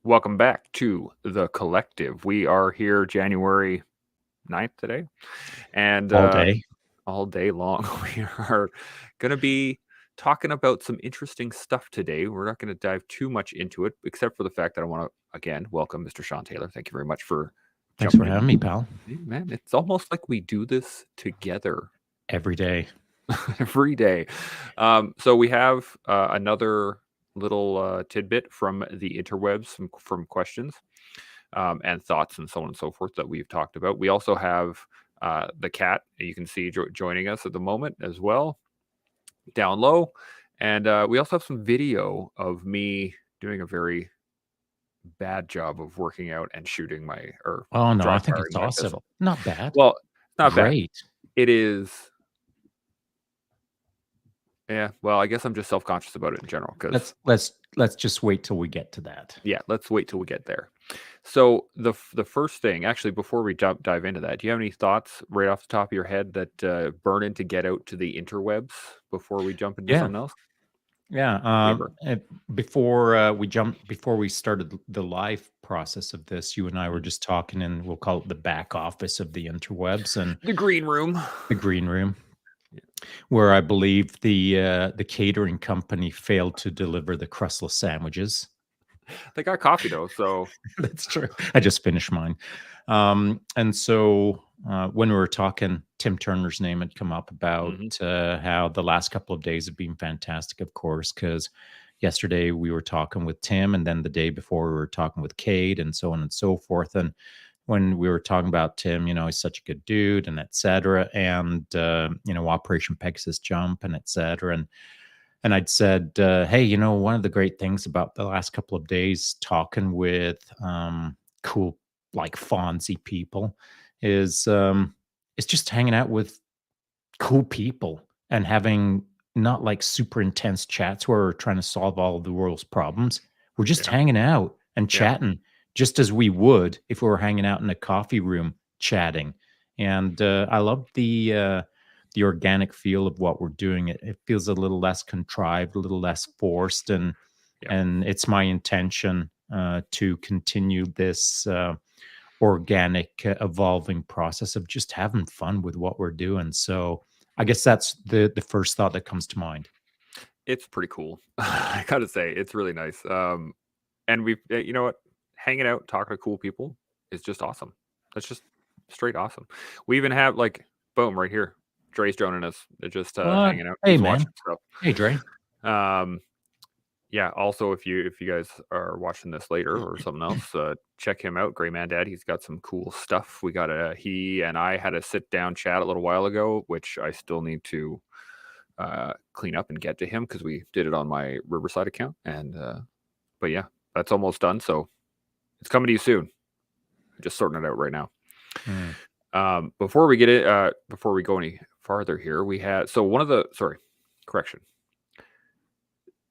Welcome back to The Collective. We are here January 9th today, and all day. all day long. We are going to be talking about some interesting stuff today. We're not going to dive too much into it, except for the fact that I want to, again, welcome Mr. Sean Taylor. Thank you very much for Thanks for jumping having in. me, pal. Hey, man, it's almost like we do this together Every day. every day. So we have another little tidbit from the interwebs, from questions and thoughts and so on and so forth that we've talked about. We also have the cat you can see joining us at the moment as well, down low. And we also have some video of me doing a very bad job of working out and shooting my or Oh, no, dry I think firing it's my awesome. pistol. Not bad. Well, not bad. Great. It is. Yeah, well, I guess I'm just self-conscious about it in general because Let's just wait till we get to that. yeah, let's wait till we get there. So the first thing, actually, before we dive into that, do you have any thoughts right off the top of your head that burn in to get out to the interwebs before we jump into Yeah. something else? Yeah. Favorite. Before we started the live process of this, you and I were just talking in, we'll call it the back office of the interwebs and The green room. the green room, where I believe the catering company failed to deliver the crustless sandwiches. They got coffee though, so That's true. I just finished mine. And so when we were talking, Tim Turner's name had come up about mhm. how the last couple of days have been fantastic, of course, because yesterday we were talking with Tim, and then the day before we were talking with Cade, and so on and so forth. And when we were talking about Tim, he's such a good dude, and et cetera, and Operation Pegasus Jump, and et cetera. And I'd said, hey, one of the great things about the last couple of days talking with cool, like Fonzie people is just hanging out with cool people and having not like super intense chats where we're trying to solve all of the world's problems. We're just Yeah, hanging out and yeah. chatting just as we would if we were hanging out in a coffee room chatting. And I love the organic feel of what we're doing. It feels a little less contrived, a little less forced, and Yeah. and it's my intention to continue this organic, evolving process of just having fun with what we're doing. So I guess that's the first thought that comes to mind. It's pretty cool. I gotta say, it's really nice. And we've, you know what, hanging out, talking to cool people is just awesome. That's just straight awesome. We even have like, boom, right here. Dre's joining us. They're just What? hanging out. Hey, He's watching man. stuff. Hey, Dre. Um, yeah. Also, if you guys are watching this later or something else, check him out. Gray Man Dad. He's got some cool stuff. He and I had a sit down chat a little while ago, which I still need to clean up and get to him because we did it on my Riverside account. And but yeah, that's almost done. So it's coming to you soon. I'm just sorting it out right now. Mm. Before we go any farther here, we had correction.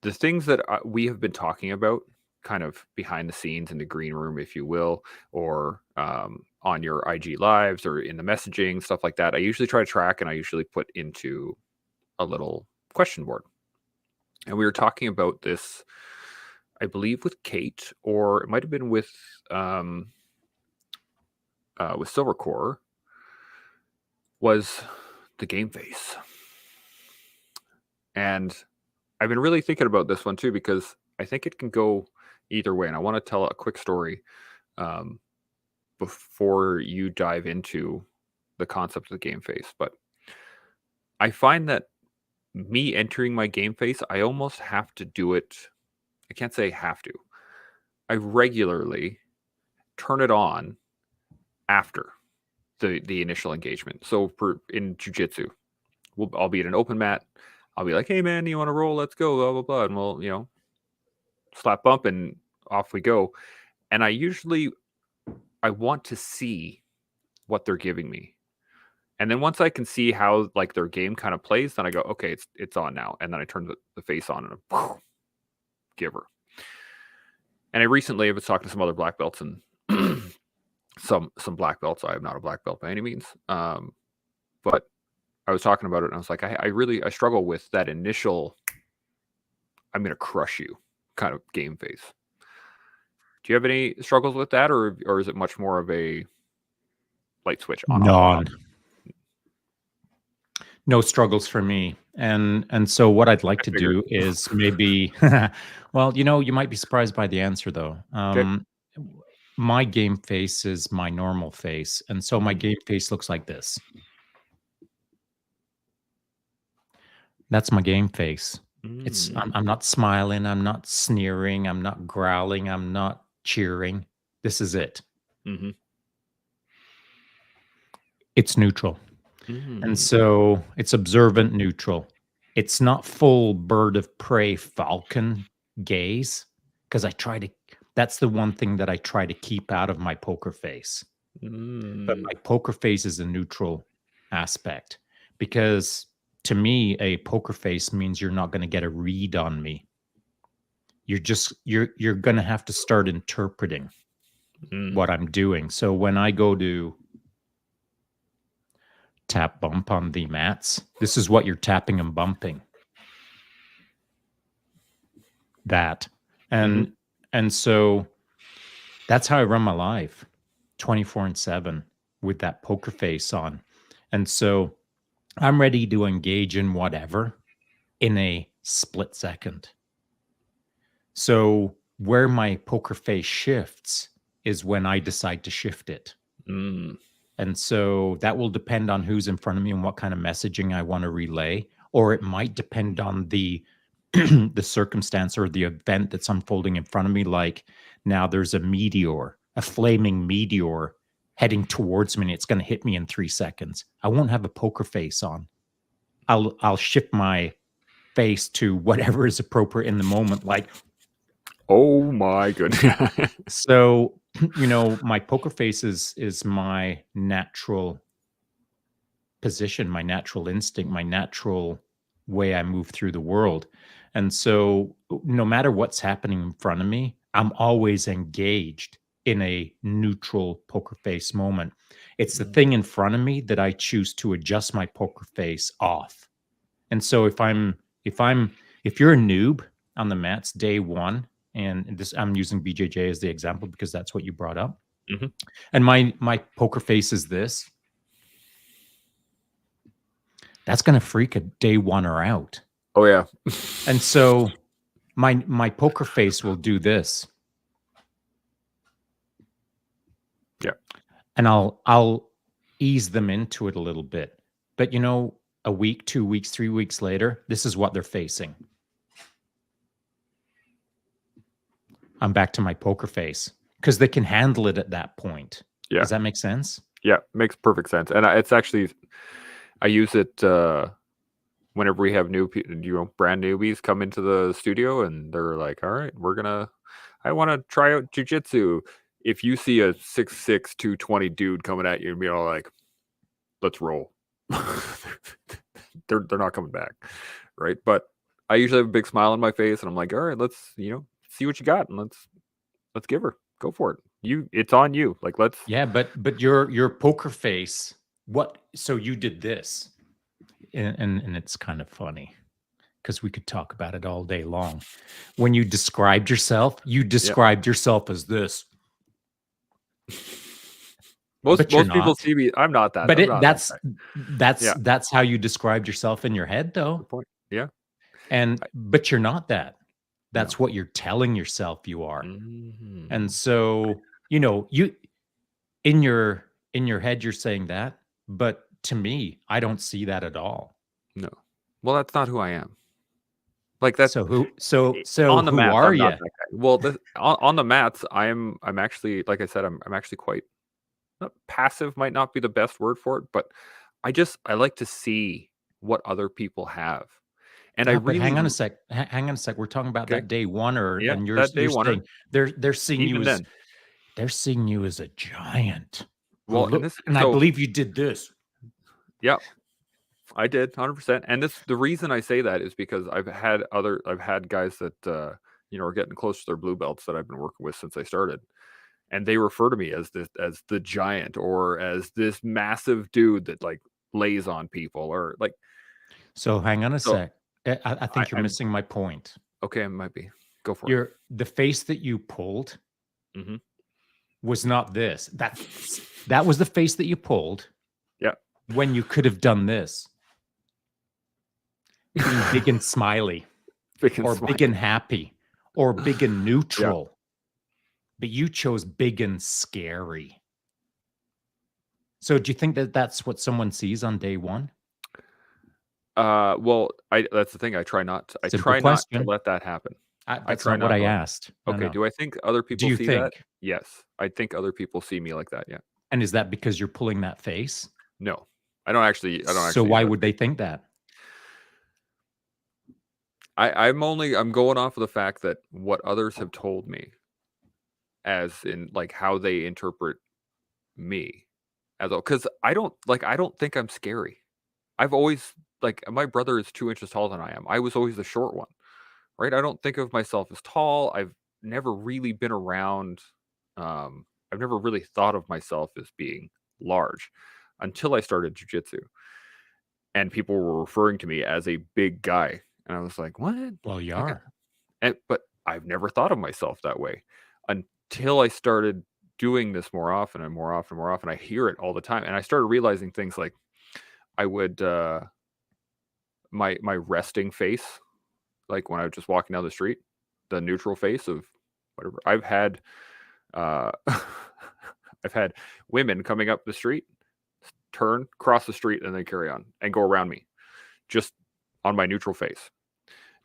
The things that we have been talking about, kind of behind the scenes in the green room, if you will, or on your IG lives or in the messaging stuff like that. I usually try to track, and I usually put into a little question board. And we were talking about this, I believe, with Kate, or it might have been with Silvercore, was the game face. And I've been really thinking about this one too, because I think it can go either way. And I want to tell a quick story um, before you dive into the concept of the game face. But I find that me entering my game face, I almost have to do it. I can't say have to. I regularly turn it on after the initial engagement. So in jujitsu, I'll be at an open mat. I'll be like, "Hey man, you want to roll? Let's go." Blah blah blah, and we'll slap bump and off we go. And I want to see what they're giving me, and then once I can see how like their game kind of plays, then I go, "Okay, it's on now." And then I turn the face on and whew, give her. And I recently was talking to some other black belts and some black belts. I am not a black belt by any means, but I was talking about it, and I was like, I struggle with that initial, I'm gonna crush you kind of game face. Do you have any struggles with that, or is it much more of a light switch on off on off? None. No struggles for me. And so what I'd like I to figured. do is maybe well, you might be surprised by the answer though. Okay. My game face is my normal face, and so my Mm, game face looks like this. That's my game face. mm, I'm not smiling, I'm not sneering, I'm not growling, I'm not cheering. This is it. mhm, It's neutral. And mm, so it's observant neutral. It's not full bird of prey falcon gaze because I try to that's the one thing that I try to keep out of my poker face. But mm, my poker face is a neutral aspect because to me a poker face means you're not going to get a read on me. You're going to have to start interpreting mm, what I'm doing. So when I go to tap bump on the mats, this is what you're tapping and bumping. That. mhm, And so that's how I run my life 24 and 7 with that poker face on. And so I'm ready to engage in whatever in a split second. So where my poker face shifts is when I decide to shift it. mm, And so that will depend on who's in front of me and what kind of messaging I want to relay, or it might depend on the the circumstance or the event that's unfolding in front of me. Like now there's a meteor, a flaming meteor heading towards me and it's going to hit me in 3 seconds. I won't have a poker face on. I'll shift my face to whatever is appropriate in the moment. Like oh my goodness. so, my poker face is my natural position, my natural instinct, my natural way I move through the world. And so, no matter what's happening in front of me, I'm always engaged in a neutral poker face moment. It's the Mm, thing in front of me that I choose to adjust my poker face off. And so if I'm if you're a noob on the mats day one, and this I'm using BJJ as the example because that's what you brought up. mhm. And my poker face is this, that's gonna freak a day oneer out. Oh, yeah. And so my poker face will do this, Yeah. and I'll ease them into it a little bit. But a week, 2 weeks, 3 weeks later, this is what they're facing. I'm back to my poker face because they can handle it at that point. Yeah. Does that make sense? Yeah, makes perfect sense, and it's actually I use it, whenever we have brand newbies come into the studio and they're like, "Alright, I wanna try out jujitsu." If you see a 6'6", 220 dude coming at you and be all like, "Let's roll." They're not coming back, right? But I usually have a big smile on my face, and I'm like, "Alright, let's, see what you got, and let's give her. Go for it. It's on you. Like, let's." Yeah, but your poker face, what so you did this. And it's kind of funny because we could talk about it all day long. When you Yeah. described yourself as this, Most but you're most people not. see me But I'm it not that guy. that's Yeah, that's how you described yourself in your head though. good point. Yeah. I But you're not that. No. That's what you're telling yourself you are. And Mhm. so, you in your head you're saying that, but to me, I don't see that at all. No. Well, that's not who I am. Like, that So so on the who mats, are I'm not you? that guy. Well, on the mats, I'm actually, like I said, I'm actually quite not passive, might not be the best word for it, but I like to see what other people have, and I Yeah, but really hang on a sec. We're talking about okay. that day one, or Yeah, and that day you're oneer, saying they're seeing you even as then. a giant who Well, and look, this and I so believe you did this. yeah, I did, 100%, and the reason I say that is because I've had guys that, are getting close to their blue belts that I've been working with since I started, and they refer to me as the giant or as this massive dude that, like, lays on people or, like So hang on a so sec. I think you're I'm missing my point. okay, I might be. Go for it. The face that you pulled Hmm. was not this. That was the face that you pulled Yeah. when you could have done this, being big and smiley, Big and or smiley. big and happy, or big and Yeah. neutral. But you chose big and scary. So do you think that that's what someone sees on day one? Well, I that's the thing. I Simple try not to question. let that happen. I That's try not what not I to let. asked. No, Okay. no. Do I think other Do people you see that? think? Yes. I think other people see me like that. Yeah. And is that because you're pulling that face? No. I don't actually So use why that would they face. think that? I'm going off of the fact that what others have told me, as in like how they interpret me, as because I don't think I'm scary. I've always like my brother is 2 inches taller than I am. I was always the short one, right? I don't think of myself as tall. I've never really been around. I've never really thought of myself as being large until I started jujitsu, and people were referring to me as a big guy, and I was like, "What?" Well, you Like, are. but I've never thought of myself that way until I started doing this more often and more often and more often. I hear it all the time, and I started realizing things like I would my resting face, like when I was just walking down the street, the neutral face of whatever. Uh, I've had women coming up the street, turn, cross the street, and then carry on and go around me just on my neutral face.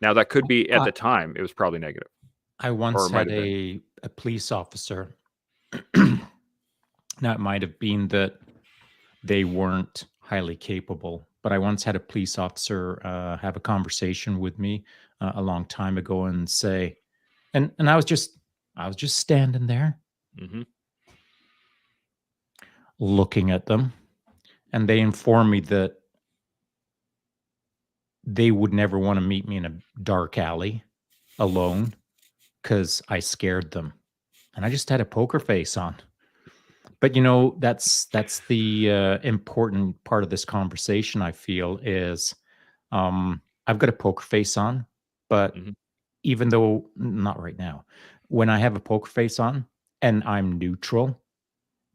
Now that could be at I the time it was probably negative, I or once it might had have been. a police officer. Now, it might have been that they weren't highly capable, but I once had a police officer, have a conversation with me, a long time ago and say, and I was just standing there Hmm. looking at them, and they informed me that they would never wanna meet me in a dark alley alone because I scared them, and I just had a poker face on. But, that's the, important part of this conversation, I feel, is, I've got a poker face on, but Hmm. even though not right now, when I have a poker face on and I'm neutral,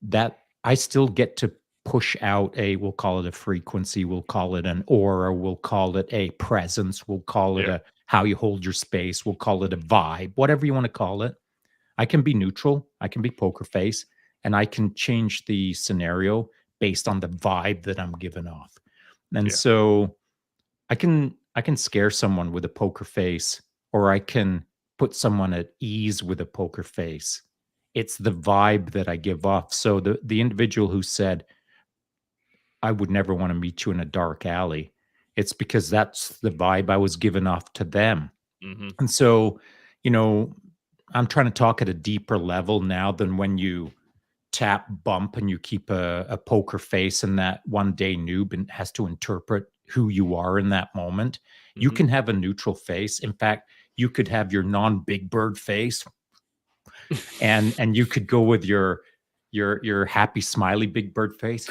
that I still get to push out we'll call it a frequency, we'll call it an aura, we'll call it a presence, we'll call it Yeah. a how you hold your space, we'll call it a vibe, whatever you wanna call it. I can be neutral, I can be poker face, and I can change the scenario based on the vibe that I'm giving off. And Yeah. so I can scare someone with a poker face, or I can put someone at ease with a poker face. It's the vibe that I give off. So the individual who said, "I would never want to meet you in a dark alley," it's because that's the vibe I was giving off to them. Hmm. And so, you know, I'm trying to talk at a deeper level now than when you tap bump and you keep a poker face and that one day noob and has to interpret who you are in that moment. You Hmm. can have a neutral face. In fact, you could have your non big bird face and you could go with your happy smiley big bird face,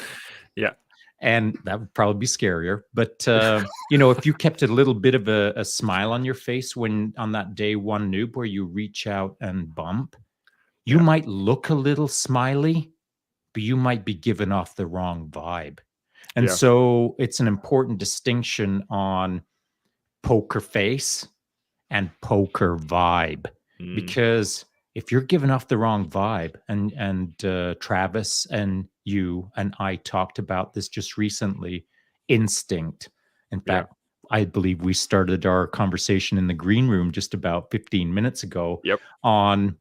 Yeah. and that would probably be scarier. But if you kept a little bit of a smile on your face when on that day one noob where you reach out and bump, you Yeah. might look a little smiley, but you might be giving off the wrong vibe. And Yeah. so it's an important distinction on poker face and poker vibe, Mm. because if you're giving off the wrong vibe, and Travis and you and I talked about this just recently, instinct. In Yeah. fact, I believe we started our conversation in the green room just about 15 minutes ago Yep. on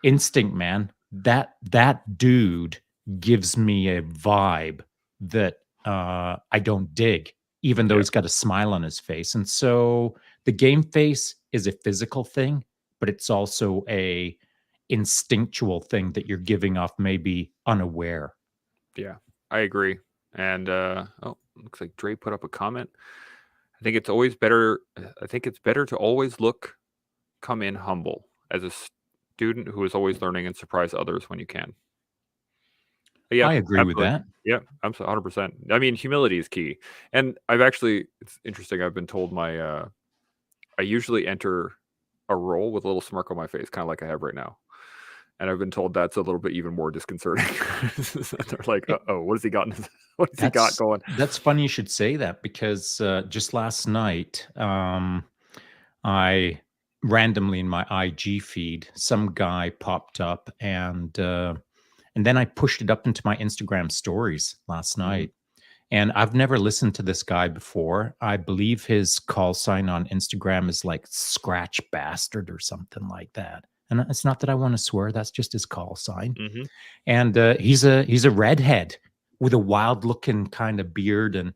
instinct, man. That dude gives me a vibe that I don't dig, even though Yeah. he's got a smile on his face. And so the game face is a physical thing, but it's also a instinctual thing that you're giving off, maybe unaware. Yeah. I agree. And oh, looks like Dre put up a comment. I think it's better to always come in humble as a student who is always learning and surprise others when you can. Yeah, I agree with absolutely. that. Yeah, I'm 100%. I mean, humility is key. And it's interesting. I've been told I usually enter a role with a little smirk on my face, kind of like I have right now. And I've been told that's a little bit even more disconcerting. They're like, It, "Uh-oh, what has he got what has he got going?" that's funny you should say that because just last night, I randomly in my IG feed, some guy popped up, and then I pushed it up into my Instagram stories last Mhm, night. And I've never listened to this guy before. I believe his call sign on Instagram is like Scratch Bastard or something like that. And it's not that I want to swear, that's just his call sign. mhm, And he's a redhead with a wild looking kind of beard and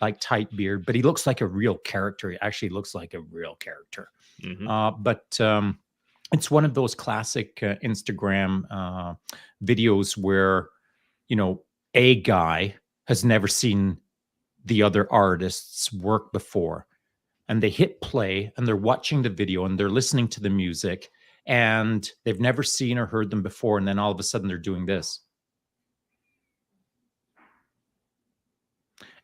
like tight beard, but he looks like a real character. He actually looks like a real character. mhm, But it's one of those classic Instagram videos where a guy has never seen the other artist's work before, and they hit play and they're watching the video and they're listening to the music, and they've never seen or heard them before, and then all of a sudden they're doing this,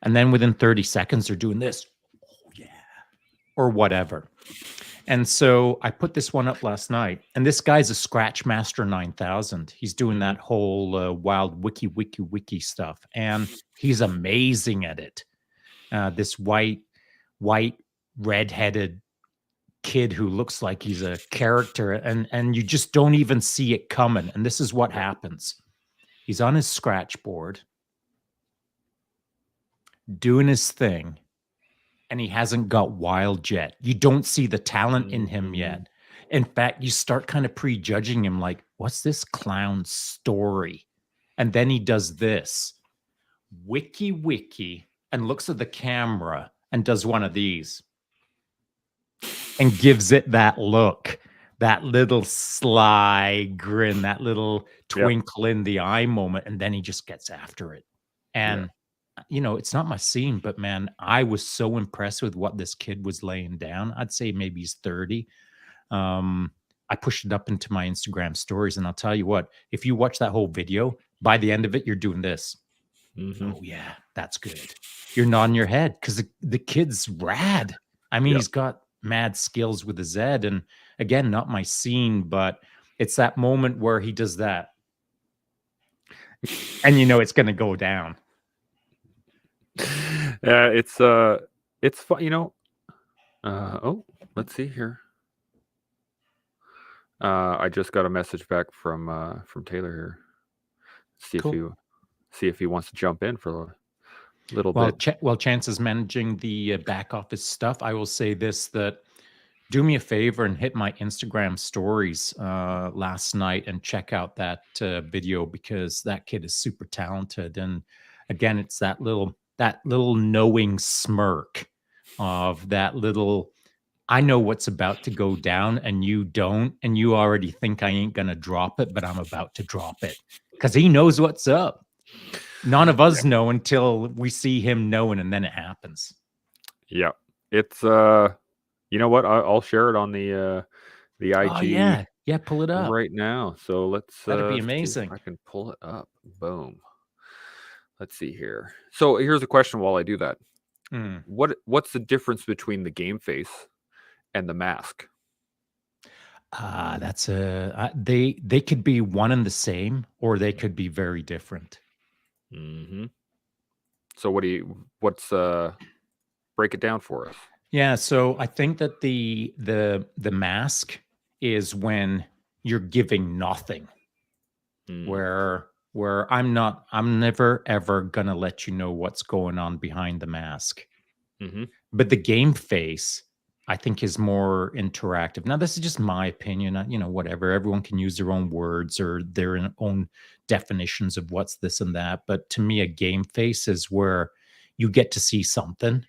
and then within 30 seconds they're doing this, oh yeah, or whatever. And so I put this one up last night, and this guy's a Scratch Master 9000. He's doing mhm. that whole wild wiki stuff, and he's amazing at it. This white, redheaded kid who looks like he's a character, and you just don't even see it coming. And this is what Yeah. happens. He's on his scratch board doing his thing, and he hasn't got wild yet. You don't see the talent in him Mhm. yet. In fact, you start kind of prejudging him like, what's this clown's story? And then he does this wiki, and looks at the camera and does one of these and gives it that look, that little sly grin, that little Yep, twinkle in the eye moment. And then he just gets after it. yeah. And it's not my scene, but man, I was so impressed with what this kid was laying down. I'd say maybe he's 30. Um, I pushed it up into my Instagram stories, and I'll tell you what, if you watch that whole video, by the end of it, you're doing this. Mhm. Oh yeah, that's good. You're nodding your head because the kid's rad. I mean, Yep. he's got mad skills with the Z, and again, not my scene, but it's that moment where he does that, and it's going to go down. Yeah, it's fun, oh, let's see here. I just got a message back from Taylor here. See if Cool. you see if he wants to jump in for a little Well, bit. Chance is managing the back office stuff. I will say this: that do me a favor and hit my Instagram stories last night and check out that video because that kid is super talented. And again, it's that little knowing smirk of that little. I know what's about to go down, and you don't, and you already think I ain't gonna drop it, but I'm about to drop it because he knows what's up. None of Yeah. us know until we see him knowing, and then it happens. Yeah. It's, you know what? I'll share it on the Oh IG yeah, yeah, pull it up. right now. So let's That'd be see if amazing. I can pull it up. Boom. Let's see here. So here's a question while I do that. Mm. What's the difference between the game face and the mask? That's they could be one and the same, or they could be very different. Mhm. So what's break it down for us? Yeah, so I think that the mask is when you're giving nothing, Mm. where I'm never ever gonna let you know what's going on behind the mask. Mhm. But the game face, I think, is more interactive. Now, this is just my opinion. Whatever. Everyone can use their own words or their own definitions of what's this and that. But to me, a game face is where you get to see something,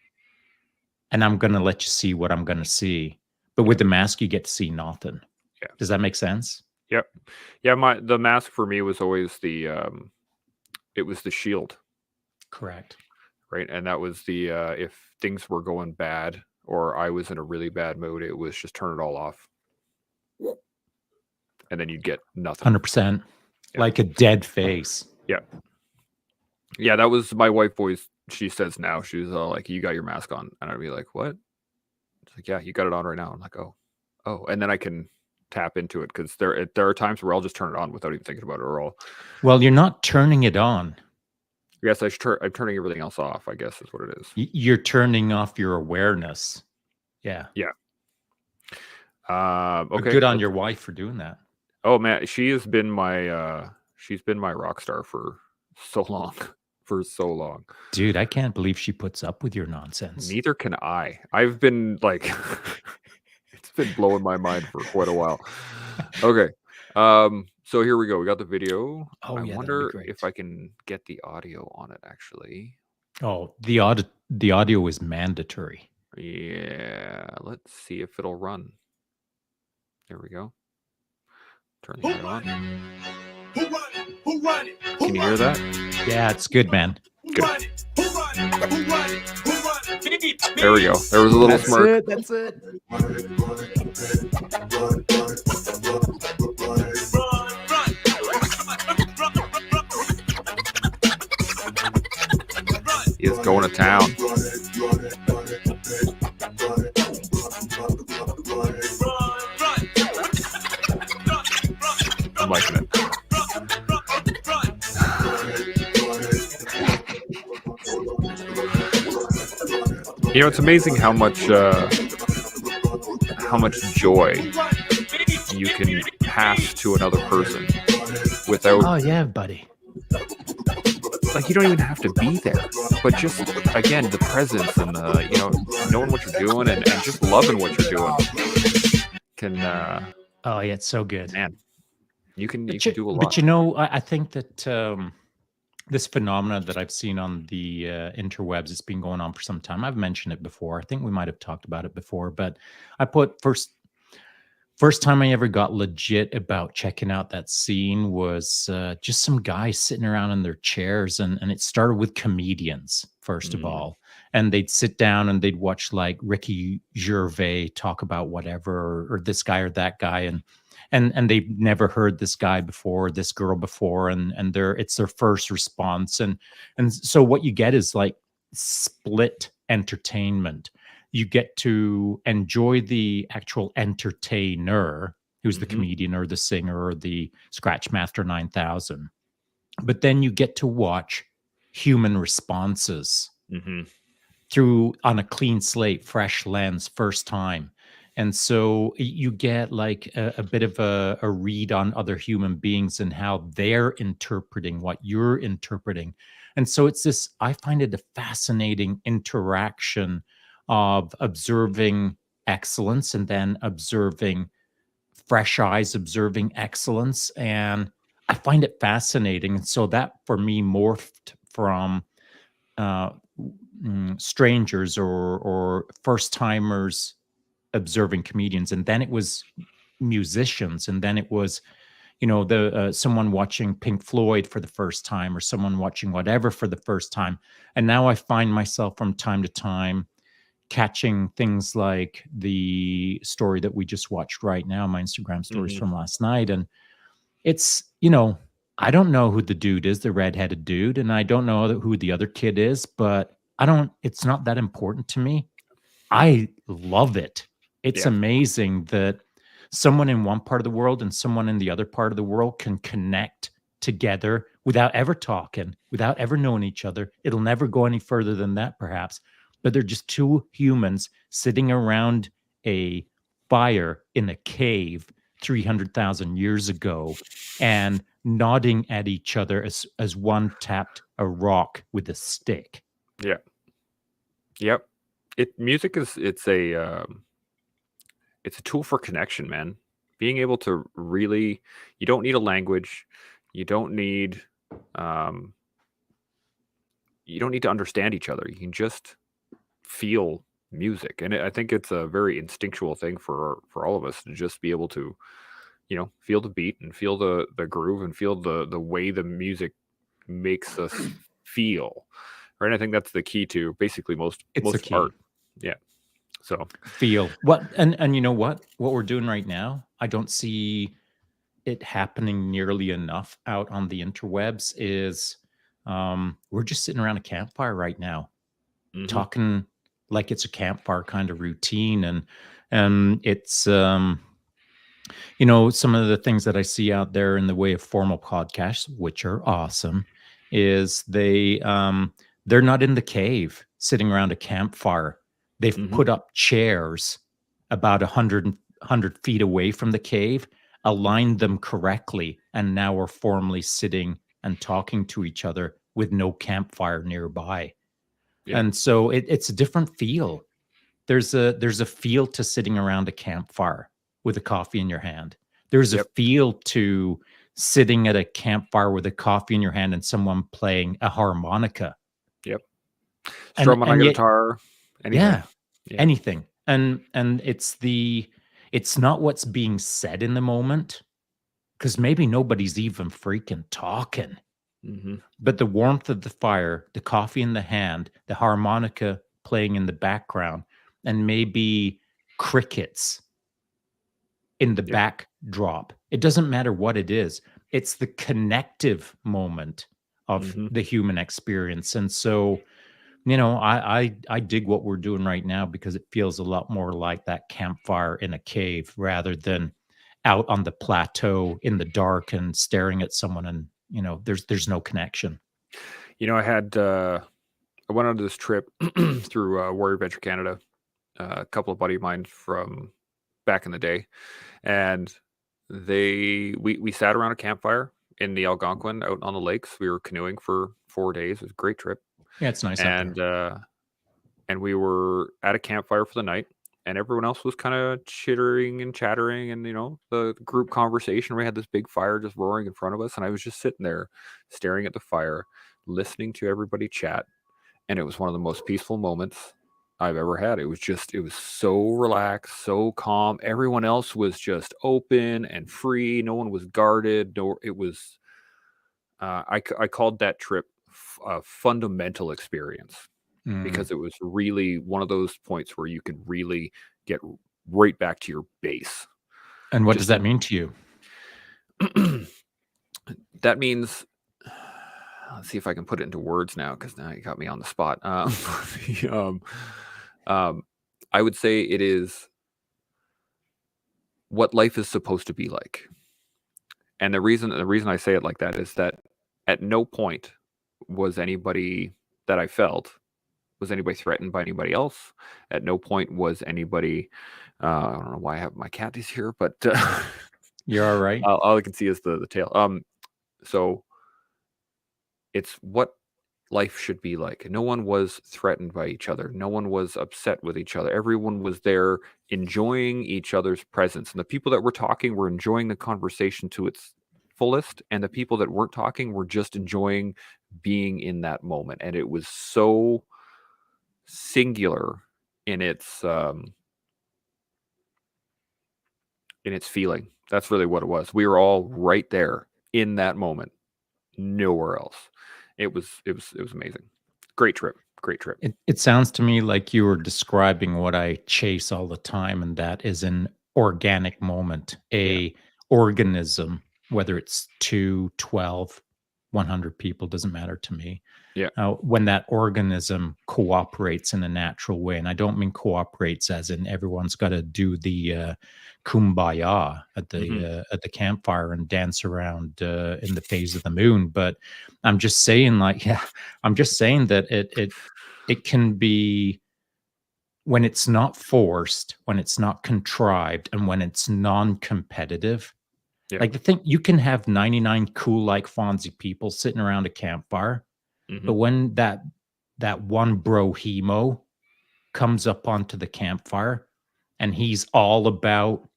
and I'm going to let you see what I'm going to see. But with Yep. the mask, you get to see nothing. Yeah. Does that make sense? Yep. Yeah, the mask for me was always it was the shield, Correct. right? And that was if things were going bad or I was in a really bad mood, it was just turn it all off and then you'd get nothing. 100%. Yeah. Like a dead face. Yeah. Yeah, that was my wife always she says now, she's all like, "You got your mask on." And I'd be like, "What?" It's like, "Yeah, you got it on right now." I'm like, "Oh. Oh." And then I can tap into it, because there are times where I'll just turn it on without even thinking about it, or I'll. Well, you're not turning it on. Yes, I'm turning everything else off, I guess is what it is. You're turning off your awareness. Yeah. Yeah. But Okay. good on your wife for doing that. Oh man, she's been my rock star for so long. For so long. Dude, I can't believe she puts up with your nonsense. Neither can I. I've been like it's been blowing my mind for quite a while. Okay. So here we go. We got the video. Oh, I yeah, that'd be wonder great. if I can get the audio on it actually. Oh, the audio is mandatory. Yeah, let's see if it'll run. There we go. Turn the audio on. Can you hear that? Yeah, it's good, man. Good. There we go. There was a little smirk. That's it. He is going to town. I'm liking it. You know, it's amazing how much joy you can pass to another person without. Oh yeah, buddy. Like, you don't even have to be there, but just, again, the presence and knowing what you're doing and just loving what you're doing can. Oh yeah, it's so good, man. You can do a lot. But you know, I think that this phenomena that I've seen on the interwebs, it's been going on for some time. I've mentioned it before. I think we might have talked about it before, but I put first time I ever got legit about checking out that scene was just some guys sitting around in their chairs, and it started with comedians first of all, and they'd sit down and they'd watch like Ricky Gervais talk about whatever, or this guy or that guy, and they've never heard this guy before, this girl before, and it's their first response, and so what you get is like split entertainment. You get to enjoy the actual entertainer, who's the comedian or the singer or the Scratchmaster 9000, but then you get to watch human responses through on a clean slate, fresh lens, first time. And so you get like a bit of a read on other human beings and how they're interpreting what you're interpreting. And so it's this, I find it a fascinating interaction of observing excellence and then observing fresh eyes, observing excellence. And I find it fascinating. And so that for me morphed from strangers or first timers observing comedians, and then it was musicians, and then it was the someone watching Pink Floyd for the first time, or someone watching whatever for the first time. And now I find myself from time to time catching things like the story that we just watched right now, my Instagram stories from last night, and it's I don't know who the dude is, the redheaded dude, and I don't know who the other kid is, but it's not that important to me. I love it. It's amazing that someone in one part of the world and someone in the other part of the world can connect together without ever talking, without ever knowing each other. It'll never go any further than that, perhaps. But they're just two humans sitting around a fire in a cave 300,000 years ago and nodding at each other as one tapped a rock with a stick. Yeah. Yep. Music is it's a tool for connection, man. Being able to really, you don't need a language, you don't need to understand each other. You can just feel music, and I think it's a very instinctual thing for all of us to just be able to, feel the beat and feel the groove and feel the way the music makes us feel. Right? I think that's the key to basically most art. Yeah. So feel what, and you know what we're doing right now, I don't see it happening nearly enough out on the interwebs, is we're just sitting around a campfire right now talking like it's a campfire kind of routine, and it's You know, some of the things that I see out there in the way of formal podcasts, which are awesome, is they're not in the cave sitting around a campfire. They've Mhm. put up chairs about 100 feet away from the cave, aligned them correctly, and now are formally sitting and talking to each other with no campfire nearby. Yeah. And so it's a different feel. There's a feel to sitting around a campfire with a coffee in your hand. There's a Yep. feel to sitting at a campfire with a coffee in your hand and someone playing a harmonica. Yep. And Strumming on and your yet guitar, anything. yeah, Yeah. anything. And it's not what's being said in the moment, because maybe nobody's even freaking talking. Mhm. But the warmth of the fire, the coffee in the hand, the harmonica playing in the background, and maybe crickets in the Yep. backdrop. It doesn't matter what it is. It's the connective moment of Mhm. the human experience. And so, you know, I dig what we're doing right now because it feels a lot more like that campfire in a cave rather than out on the plateau in the dark and staring at someone and, you know, there's no connection. I went on this trip through, Warrior Venture Canada, a couple of buddy of mine from back in the day, and we sat around a campfire in the Algonquin out on the lakes. We were canoeing for 4 days. It was a great trip, Yeah, it's nice out there. and, uh and we were at a campfire for the night, and everyone else was kinda chittering and chattering and, the group conversation. We had this big fire just roaring in front of us, and I was just sitting there staring at the fire, listening to everybody chat, and it was one of the most peaceful moments I've ever had. It was so relaxed, so calm. Everyone else was just open and free. No one was guarded. No, it was, I called that trip a fundamental experience Mm. because it was really one of those points where you could really get right back to your base. And what does Just that mean to you? that means, let's see if I can put it into words now because now you got me on the spot. um, um, I would say it is what life is supposed to be like. And the reason I say it like that is that at no point was anybody that I felt was anybody threatened by anybody else. At no point was anybody. I don't know why I have my cat is here, but You're all right? all I can see is the tail. So it's what life should be like. No one was threatened by each other. No one was upset with each other. Everyone was there enjoying each other's presence. And the people that were talking were enjoying the conversation to its fullest. And the people that weren't talking were just enjoying being in that moment. And it was so singular in its feeling. That's really what it was. We were all right there in that moment, nowhere else. It was amazing. Great trip. Great trip. It sounds to me like you were describing what I chase all the time, and that is an organic moment, Yeah. a organism, whether it's 2, 12, 100 people, doesn't matter to me. Yeah. When that organism cooperates in a natural way, and I don't mean cooperates as in everyone's got to do the kumbaya Mhm. at the campfire and dance around in the phase of the moon, but I'm just saying, like, yeah, I'm just saying that it can be when it's not forced, when it's not contrived, and when it's non-competitive. Yeah. Like the thing, you can have 99 cool like Fonzie people sitting around a campfire, but Mhm. when that one bro hemo comes up onto the campfire and he's all about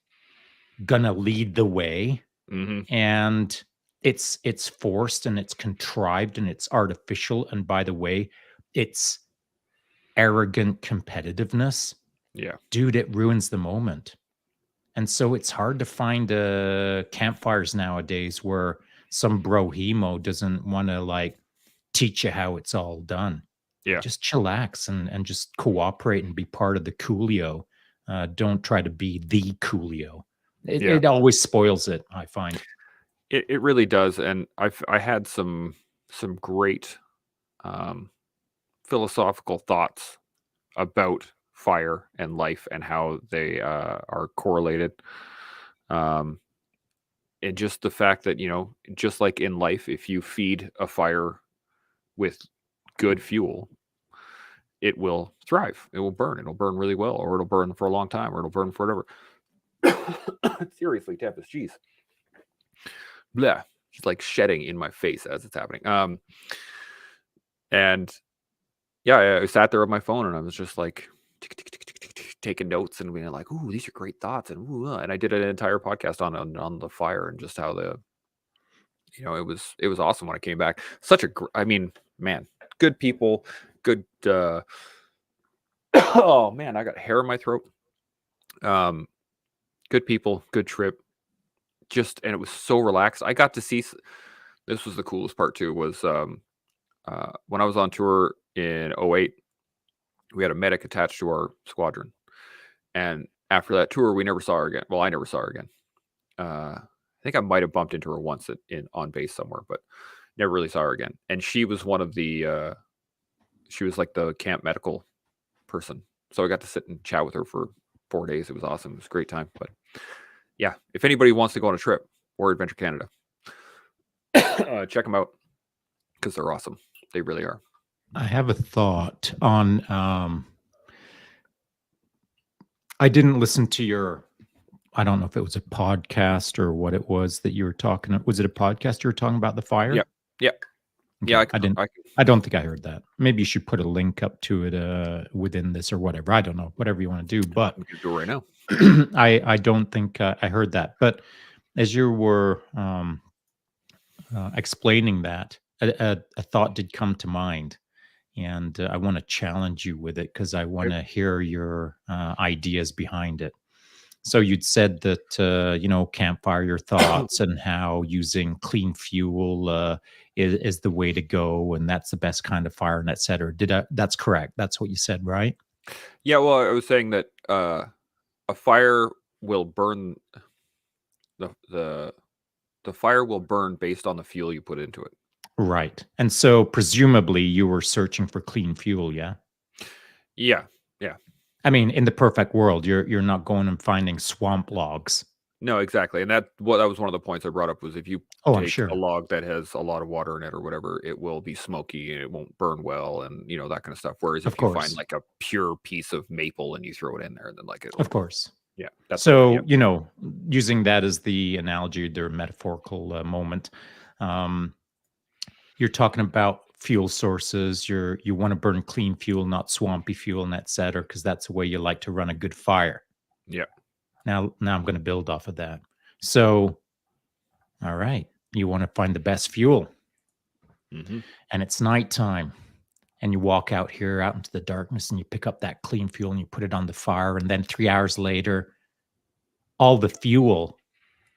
gonna lead the way, Mhm. and it's forced and it's contrived and it's artificial, and by the way, it's arrogant competitiveness, Yeah. dude, it ruins the moment. And so it's hard to find campfires nowadays where some bro hemo doesn't want to like teach you how it's all done. Yeah. Just chillax and just cooperate and be part of the coolio. Don't try to be the coolio. Yeah. It always spoils it, I find. It really does, and I had some great, um, philosophical thoughts about fire and life and how they, are correlated. Um, and just the fact that, just like in life, if you feed a fire with good fuel, it will thrive. It will burn. It'll burn really well, or it'll burn for a long time, or it'll burn for whatever. Seriously, Tempest, jeez. Blah. Just like shedding in my face as it's happening. And yeah, I sat there on my phone and I was just like taking notes and being like, "Ooh, these are great thoughts," and and I did an entire podcast on the fire and just how it was awesome when I came back. I mean, man, good people, good. Oh man, I got hair in my throat. Good people, good trip. And it was so relaxed. I got to see. This was the coolest part too. Was when I was on tour in '08, we had a medic attached to our squadron, and after that tour, we never saw her again. Well, I never saw her again. I think I might have bumped into her once on base somewhere, but never really saw her again. And she was one of the. She was like the camp medical person, so I got to sit and chat with her for 4 days. It was awesome. It was a great time. But yeah, if anybody wants to go on a trip, or Adventure Canada, check them out because they're awesome. They really are. I have a thought on. I didn't listen to your. I don't know if it was a podcast or what it was that you were talking. Was it a podcast you were talking about the fire? Yep. Yep. Okay. Yeah, I didn't. I don't think I heard that. Maybe you should put a link up to it within this or whatever. I don't know. Whatever you want to do. But I'm gonna do it right now. I don't think I heard that. But as you were explaining that, a thought did come to mind, and I want to challenge you with it because I want to hear your ideas behind it. So you'd said that campfire your thoughts and how using clean fuel is the way to go, and that's the best kind of fire, and et cetera. That's correct. That's what you said, right? Yeah, well, I was saying that a fire will burn the fire will burn based on the fuel you put into it. Right. And so presumably you were searching for clean fuel, yeah? Yeah, yeah. I mean, in the perfect world, you're not going and finding swamp logs. No, exactly. And that was one of the points I brought up was if you Oh, I'm take a sure. log that has a lot of water in it or whatever, it will be smoky and it won't burn well and that kind of stuff. Whereas Of if you find course. like a pure piece of maple and you throw it in there, then like Of it'll course. yeah, that's the So, yeah. Using that as the analogy, their metaphorical moment, you're talking about fuel sources. You want to burn clean fuel, not swampy fuel, and et cetera, because that's the way you like to run a good fire. Yeah. Now I'm going to build off of that. So, all right, you want to find the best fuel, Mm-hmm. and it's nighttime, and you walk out here out into the darkness, and you pick up that clean fuel and you put it on the fire, and then 3 hours later, all the fuel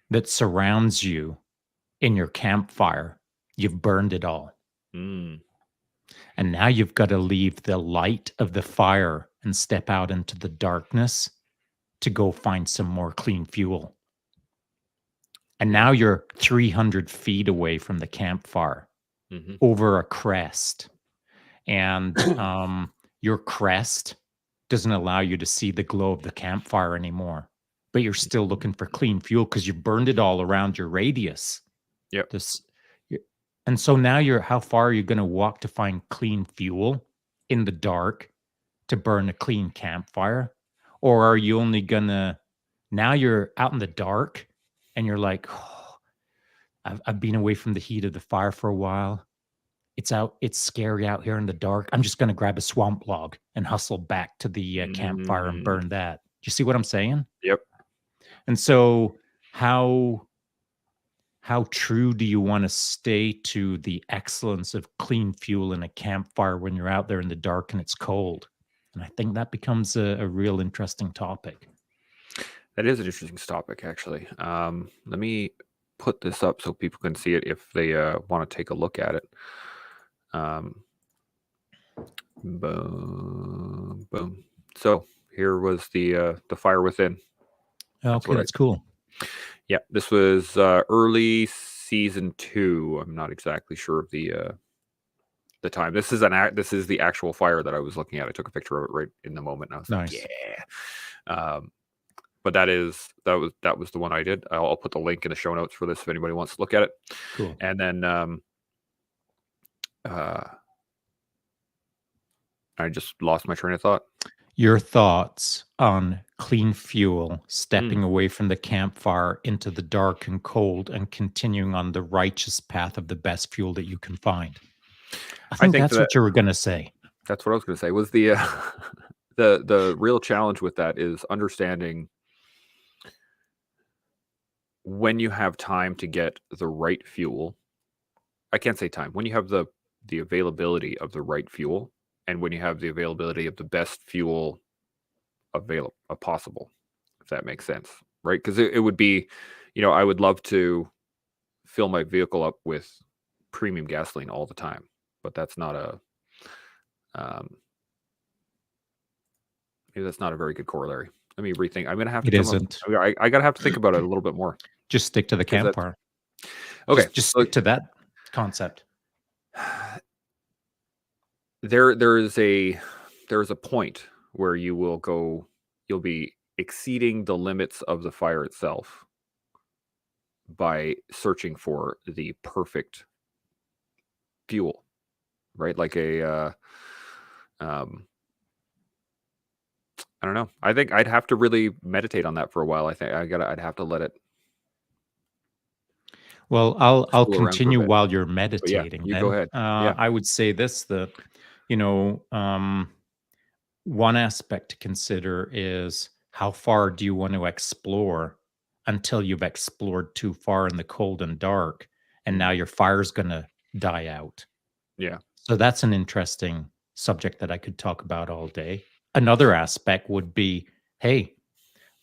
that surrounds you in your campfire, you've burned it all. Mm. And now you've got to leave the light of the fire and step out into the darkness to go find some more clean fuel. And now you're 300 feet away from the campfire Mm-hmm. over a crest. And your crest doesn't allow you to see the glow of the campfire anymore. But you're still looking for clean fuel because you burned it all around your radius. Yep. And so now how far are you going to walk to find clean fuel in the dark to burn a clean campfire? Or are you only going to, now you're out in the dark and you're like, oh, I've been away from the heat of the fire for a while. It's scary out here in the dark. I'm just going to grab a swamp log and hustle back to the campfire and burn that. Do you see what I'm saying? Yep. And so how true do you want to stay to the excellence of clean fuel in a campfire when you're out there in the dark and it's cold? And I think that becomes a real interesting topic. That is an interesting topic, actually. Let me put this up so people can see it if they want to take a look at it. Boom, boom. So here was the fire within. Okay, that's cool. Yeah, this was early season 2. I'm not exactly sure of the time. This is the actual fire that I was looking at. I took a picture of it right in the moment, and I was Nice. like, yeah. but that was the one I did. I'll put the link in the show notes for this if anybody wants to look at it. Cool. And then uh, I just lost my train of thought. Your thoughts on clean fuel, Mm. stepping away from the campfire into the dark and cold and continuing on the righteous path of the best fuel that you can find. I I think think that's that what you were going to say. that's what I was going to say. Was the the real challenge with that is understanding when you have time to get the right fuel. I can't say time. When you have the availability of the right fuel, and when you have the availability of the best fuel available possible, if that makes sense, right? Because it would be, I would love to fill my vehicle up with premium gasoline all the time, but that's not a um, maybe that's not a very good corollary. Let me rethink. I'm gonna have to It come up. isn't. I gotta have to think about it a little bit more Just stick to the because that's campfire. okay. Just So stick to that concept. there is a point where you'll be exceeding the limits of the fire itself by searching for the perfect fuel, right? Like um, I don't know. I think I'd have to really meditate on that for a while. I think I'd have to let it Well, I'll spool around for a continue bit. while you're But yeah, meditating you go then. ahead. Yeah. I would say this, that, you know, one aspect to consider is how far do you want to explore until you've explored too far in the cold and dark, and Mm, now your fire's gonna die out. yeah. So that's an interesting subject that I could talk about all day. Another aspect would be, hey,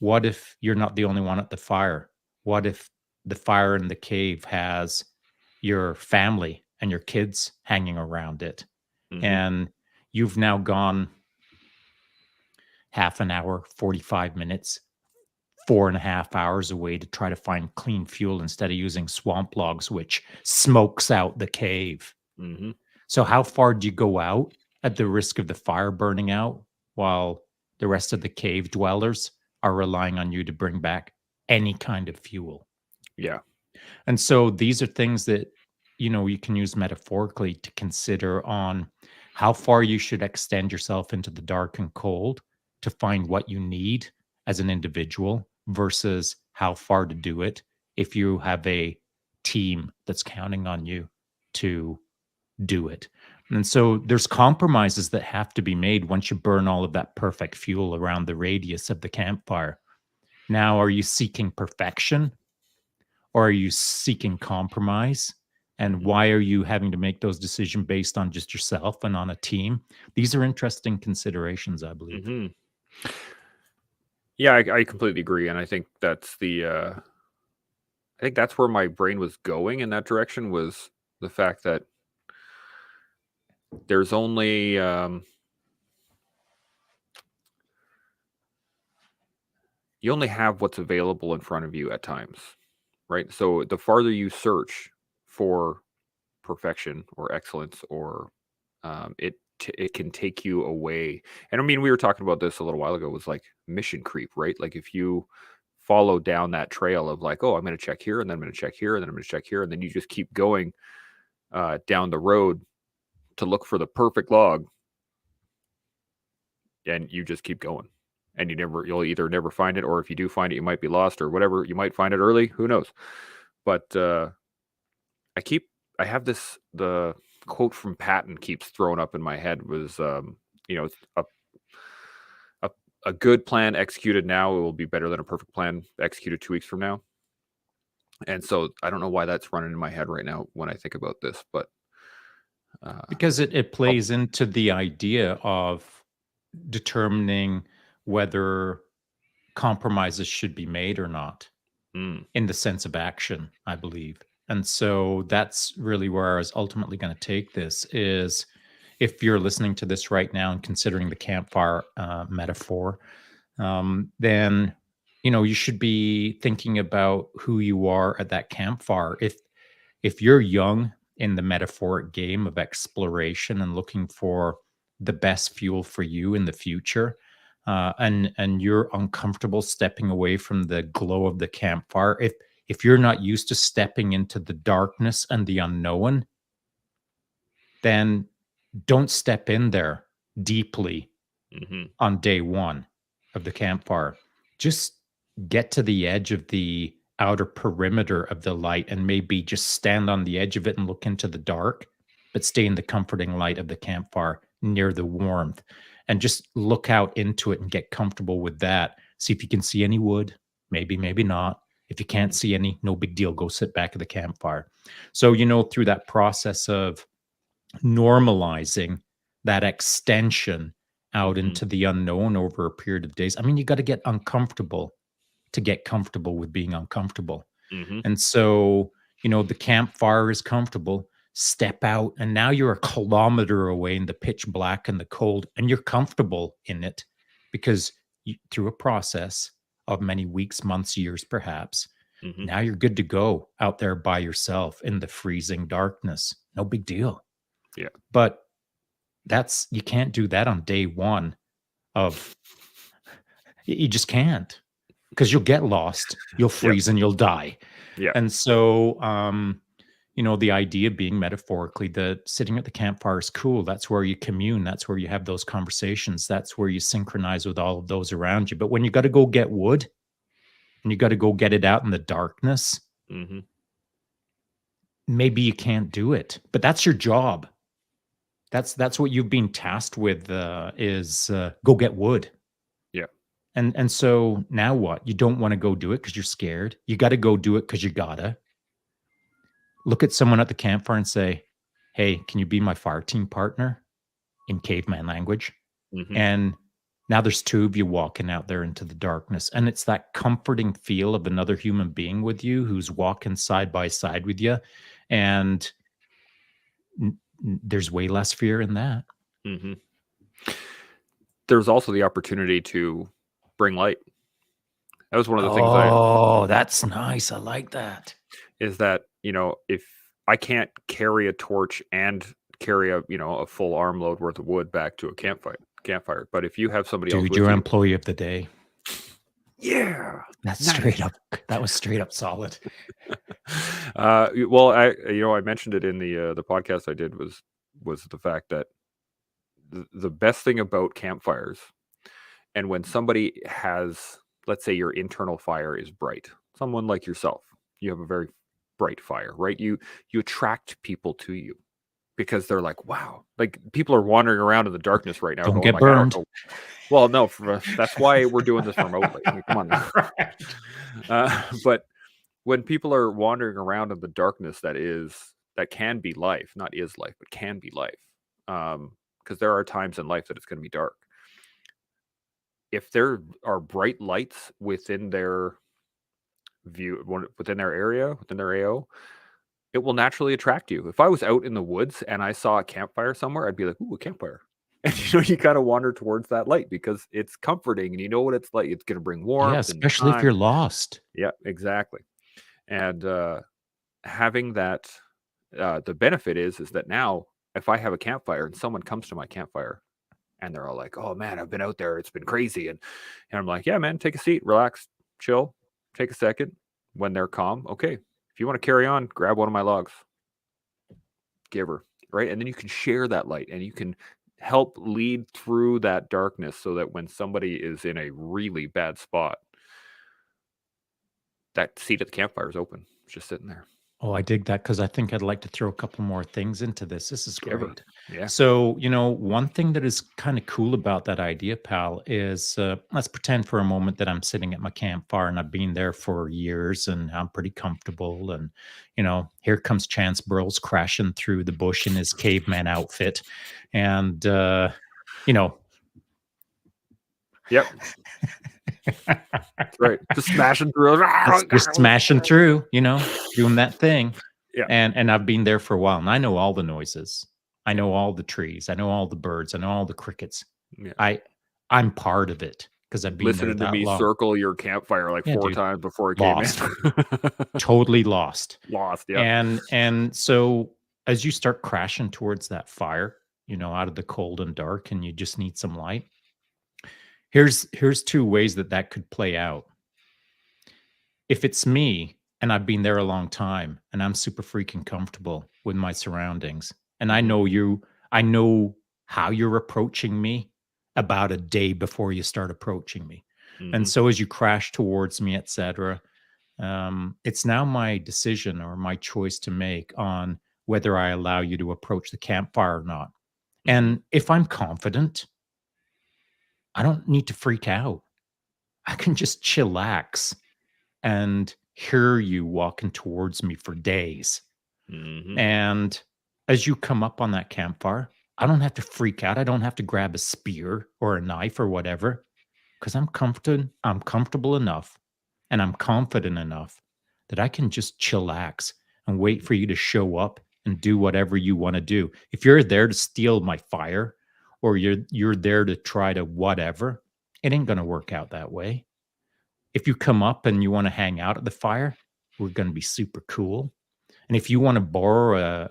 what if you're not the only one at the fire? What if the fire in the cave has your family and your kids hanging around it? Mhm. And you've now gone half an hour, 45 minutes, 4.5 hours away to try to find clean fuel instead of using swamp logs, which smokes out the cave. Mhm. So, how far do you go out at the risk of the fire burning out while the rest of the cave dwellers are relying on you to bring back any kind of fuel? Yeah. And so these are things that, you can use metaphorically to consider on how far you should extend yourself into the dark and cold to find what you need as an individual versus how far to do it if you have a team that's counting on you to do it. And so there's compromises that have to be made once you burn all of that perfect fuel around the radius of the campfire. Now, are you seeking perfection or are you seeking compromise? And Mhm. why are you having to make those decisions based on just yourself and on a team? These are interesting considerations, I believe. Mhm. Yeah, I completely agree, and I think that's where my brain was going in that direction was the fact that there's only, you only have what's available in front of you at times, right? So the farther you search for perfection or excellence or it can take you away. And I mean, we were talking about this a little while ago. Was like mission creep, right? Like if you follow down that trail of like, oh, I'm going to check here, and then I'm going to check here, and then I'm going to check here, and then you just keep going down the road to look for the perfect log, and you just keep going, and you'll either never find it, or if you do find it, you might be lost, or whatever. You might find it early. Who knows? But I keep I have the quote from Patton keeps throwing up in my head was it's a a good plan executed now will be better than a perfect plan executed 2 weeks from now. And so I don't know why that's running in my head right now when I think about this, but uh, Because it I'll, plays into the idea of determining whether compromises should be made or not mm, in the sense of action, I believe. And so that's really where I was ultimately going to take this is if you're listening to this right now and considering the campfire metaphor, then you should be thinking about who you are at that campfire. If you're young in the metaphoric game of exploration and looking for the best fuel for you in the future, and you're uncomfortable stepping away from the glow of the campfire, if you're not used to stepping into the darkness and the unknown, then don't step in there deeply Mhm. on day one of the campfire. Just get to the edge of the outer perimeter of the light and maybe just stand on the edge of it and look into the dark, but stay in the comforting light of the campfire near the warmth and just look out into it and get comfortable with that. See if you can see any wood, maybe, maybe not. If you can't Mhm. see any, no big deal. Go sit back at the campfire. So, through that process of normalizing that extension out Mhm. into the unknown over a period of days. I mean, you got to get uncomfortable to get comfortable with being uncomfortable. Mhm. And so, the campfire is comfortable. Step out, and now you're a kilometer away in the pitch black and the cold, and you're comfortable in it because through a process of many weeks, months, years, perhaps, Mhm. now you're good to go out there by yourself in the freezing darkness. No big deal. Yeah. But that's you can't do that on day 1 of you just can't not because 'cause you'll get lost, you'll Yep. freeze, and you'll die. Yeah. And so, the idea being metaphorically that sitting at the campfire is cool. That's where you commune, that's where you have those conversations, that's where you synchronize with all of those around you. But when you gotta go get wood and you gotta go get it out in the darkness, Mhm. maybe you can't do it, but that's your job. That's what you've been tasked with, is, go get wood. Yeah. And so now what? You don't wanna go do it because 'cause you're scared. You gotta go do it because you gotta. Look at someone at the campfire and say, "Hey, can you be my fire team partner?" in caveman language. Mhm. And now there's 2 of you walking out there into the darkness, and it's that comforting feel of another human being with you who's walking side by side with you, and there's way less fear in that. Mhm. There's also the opportunity to bring light. That was one of the things I Oh, that's nice. I like that. is that, if I can't carry a torch and carry a full armload worth of wood back to a campfire, but if you have somebody else Dude, with you're you. employee of the day. Yeah. That's Nice. straight up that was straight up solid. Well, I mentioned it in the podcast I did was the fact that the best thing about campfires, and when somebody has, let's say your internal fire is bright, someone like yourself, you have a very bright fire, right? You attract people to you because they're like, wow, like people are wandering around in the darkness right now Don't going get like, I don't burned. know. Well, no, that's why we're doing this remotely. I mean, come on now. Right. But when people are wandering around in the darkness, that can be life, not is life, but can be life. Because there are times in life that it's going to be dark. If there are bright lights within their within their area, within their AO, it will naturally attract you. If I was out in the woods and I saw a campfire somewhere, I'd be like, "Ooh, a campfire." And you kind of wander towards that light because it's comforting and you know what it's like. It's going to bring Yeah, warmth and especially if time. you're lost. Yeah, exactly. And having that, the benefit is that now if I have a campfire and someone comes to my campfire and they're all like, "Oh man, I've been out there. It's been crazy." And I'm like, "Yeah, man, take a seat, relax, chill, take a second." When they're calm, okay. If you want to carry on, grab one of my logs, give her, right? And then you can share that light and you can help lead through that darkness so that when somebody is in a really bad spot, that seat at the campfire is open. It's just sitting there. Oh, I dig that because I think I'd like to throw a couple more things into this. This is Give her. great. Yeah. So, one thing that is kind of cool about that idea, pal, is let's pretend for a moment that I'm sitting at my campfire and I've been there for years and I'm pretty comfortable. And, here comes Chance Burls crashing through the bush in his caveman outfit. And, you know, Yep. That's right. Just smashing through. just smashing through, doing that thing. Yeah. And I've been there for a while, and I know all the noises. I know all the trees. I know all the birds. I know all the crickets. Yeah. I I'm part of it because 'cause I've been there Listening to that me long. circle your campfire like Yeah, 4 dude. times before it came in. Lost. Totally lost. Lost, yep. And so as you start crashing towards that fire, out of the cold and dark, and you just need some light, Here's two ways that that could play out. If it's me and I've been there a long time and I'm super freaking comfortable with my surroundings, and I Mhm. know you, I know how you're approaching me about a day before you start approaching me. And Mhm. so as you crash towards me, etc., it's now my decision or my choice to make on whether I allow you to approach the campfire or not. Mhm. And if I'm confident, I don't need to freak out. I can just chillax and hear you walking towards me for days. Mhm. And as you come up on that campfire, I don't have to freak out. I don't have to grab a spear or a knife or whatever because I'm comfortable enough and I'm confident enough that I can just chillax and wait Mhm. for you to show up and do whatever you want to do. If you're there to steal my fire or you're there to try to whatever, it ain't going to work out that way. If you come up and you want to hang out at the fire, we're going to be super cool. And if you want to borrow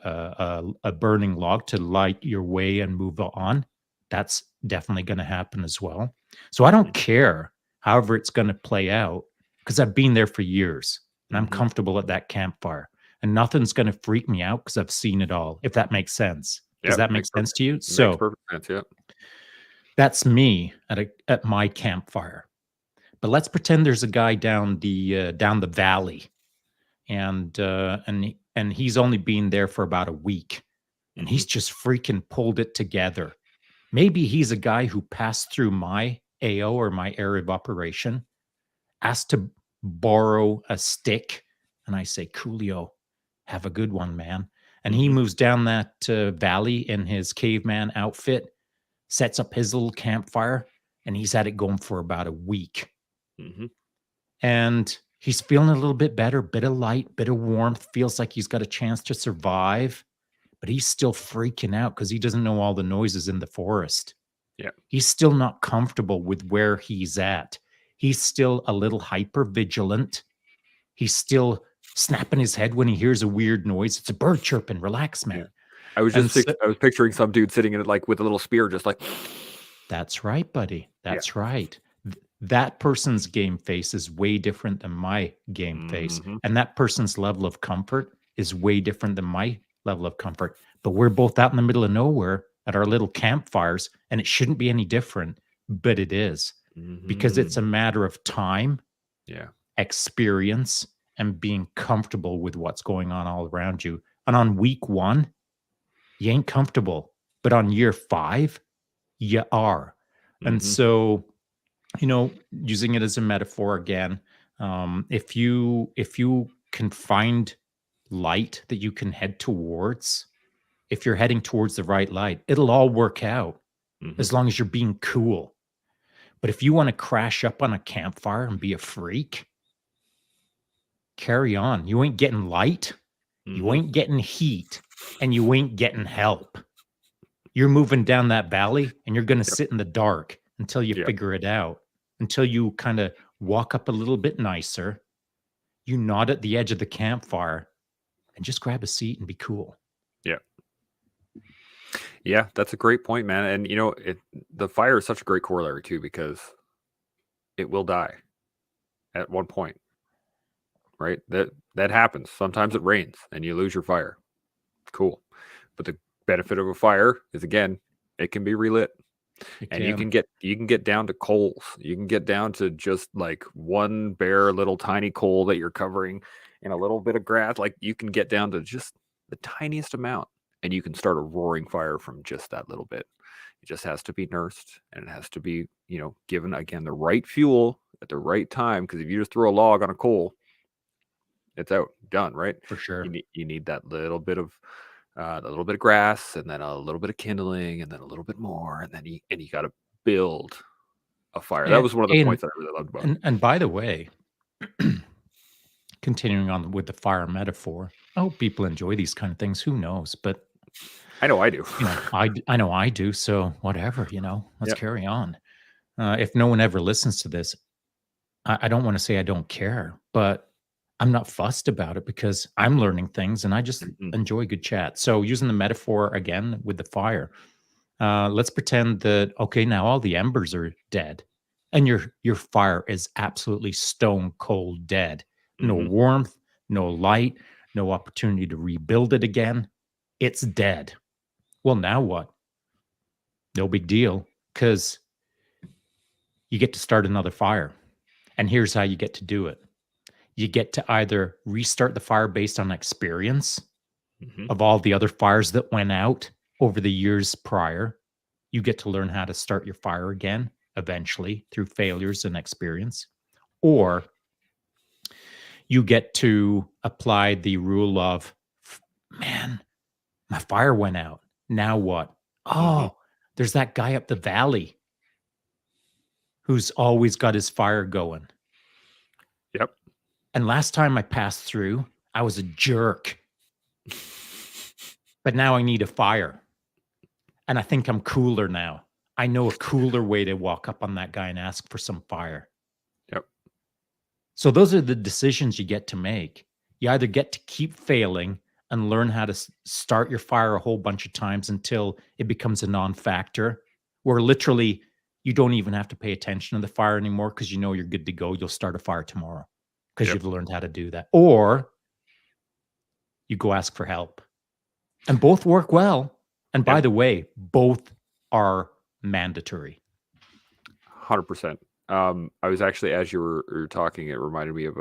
a burning log to light your way and move on, that's definitely going to happen as well. So I don't Mhm. care however it's going to play out because I've been there for years and I'm Mhm. comfortable at that campfire and nothing's going to freak me out because I've seen it all, if that makes sense. Does Yep, that make sense to you? makes So perfect sense, yep. that's me at my campfire. But let's pretend there's a guy down the valley and he's only been there for about a week and Mhm. he's just freaking pulled it together. Maybe he's a guy who passed through my AO or my area of operation, asked to borrow a stick, and I say, "Coolio, have a good one, man." And he Mhm. moves down that valley in his caveman outfit, sets up his little campfire, and he's had it going for about a week. Mhm. And he's feeling a little bit better, bit of light, bit of warmth, feels like he's got a chance to survive, but he's still freaking out because he doesn't know all the noises in the forest. Yep. He's still not comfortable with where he's at. He's still a little hyper vigilant. He's still snapping his head when he hears a weird noise. It's a bird chirping. Relax, Yeah. man. And so, I was picturing some dude sitting in it, like, with a little spear just like that's right, buddy. Yeah. That's right. That person's game face is way different than my game face. Mhm. And that person's level of comfort is way different than my level of comfort. But we're both out in the middle of nowhere at our little campfires, and it shouldn't be any different, but it is because it's a Mhm. matter of time, Yeah. experience, and being comfortable with what's going on all around you. And on week one, you ain't comfortable. But on year five, you are. And Mhm. so using it as a metaphor again, if you can find light that you can head towards, if you're heading towards the right light, it'll all work out Mhm. as long as you're being cool. But if you want to crash up on a campfire and be a freak, carry on. You ain't getting light, you Mhm. ain't getting heat, and you ain't getting help. You're moving down that valley and you're going to Yep. sit in the dark until you Yep. figure it out, until you kind of walk up a little bit nicer. You nod at the edge of the campfire and just grab a seat and be cool. Yep. Yeah, that's a great point, man, and, the fire is such a great corollary too because it will die at one point, right? That happens. Sometimes it rains and you lose your fire. Cool. But the benefit of a fire is, again, it can be relit. You And can, you can get down to coals. You can get down to just like one bare little tiny coal that you're covering in a little bit of grass. Like you can get down to just the tiniest amount and you can start a roaring fire from just that little bit. It just has to be nursed and it has to be, given again the right fuel at the right time. Because if you just throw a log on a coal, it's out, done, right? for sure. You need that little bit of a little bit of grass, and then a little bit of kindling, and then a little bit more, and then you got to build a fire. That And was one of the and points that I really loved about it. and by the way, continuing on with the fire metaphor, I hope people enjoy these kind of things. Who knows? But I know I do. I know I do. So whatever, let's Yeah. carry on. If no one ever listens to this, I don't want to say I don't care, but I'm not fussed about it because I'm learning things and I just Mhm. enjoy good chat. So using the metaphor again with the fire, let's pretend that okay, now all the embers are dead. and your fire is absolutely stone cold dead. No Mhm. warmth, no light, no opportunity to rebuild it again. It's dead. Well, now what? No big deal, because you get to start another fire. And here's how you get to do it. You get to either restart the fire based on experience Mhm. of all the other fires that went out over the years prior. You get to learn how to start your fire again eventually through failures and experience. Or you get to apply the rule of, man, my fire went out. Now what? Mhm. Oh, there's that guy up the valley who's always got his fire going. Yep. And last time I passed through, I was a jerk, but now I need a fire. And I think I'm cooler now. I know a cooler way to walk up on that guy and ask for some fire. Yep. So those are the decisions you get to make. You either get to keep failing and learn how to start your fire a whole bunch of times until it becomes a non-factor, where literally you don't even have to pay attention to the fire anymore because you know you're good to go. You'll start a fire tomorrow because Yep. you've learned how to do that. Or you go ask for help. And both work well. And by Yep. the way, both are mandatory. 100%. I was actually, as you were talking, it reminded me of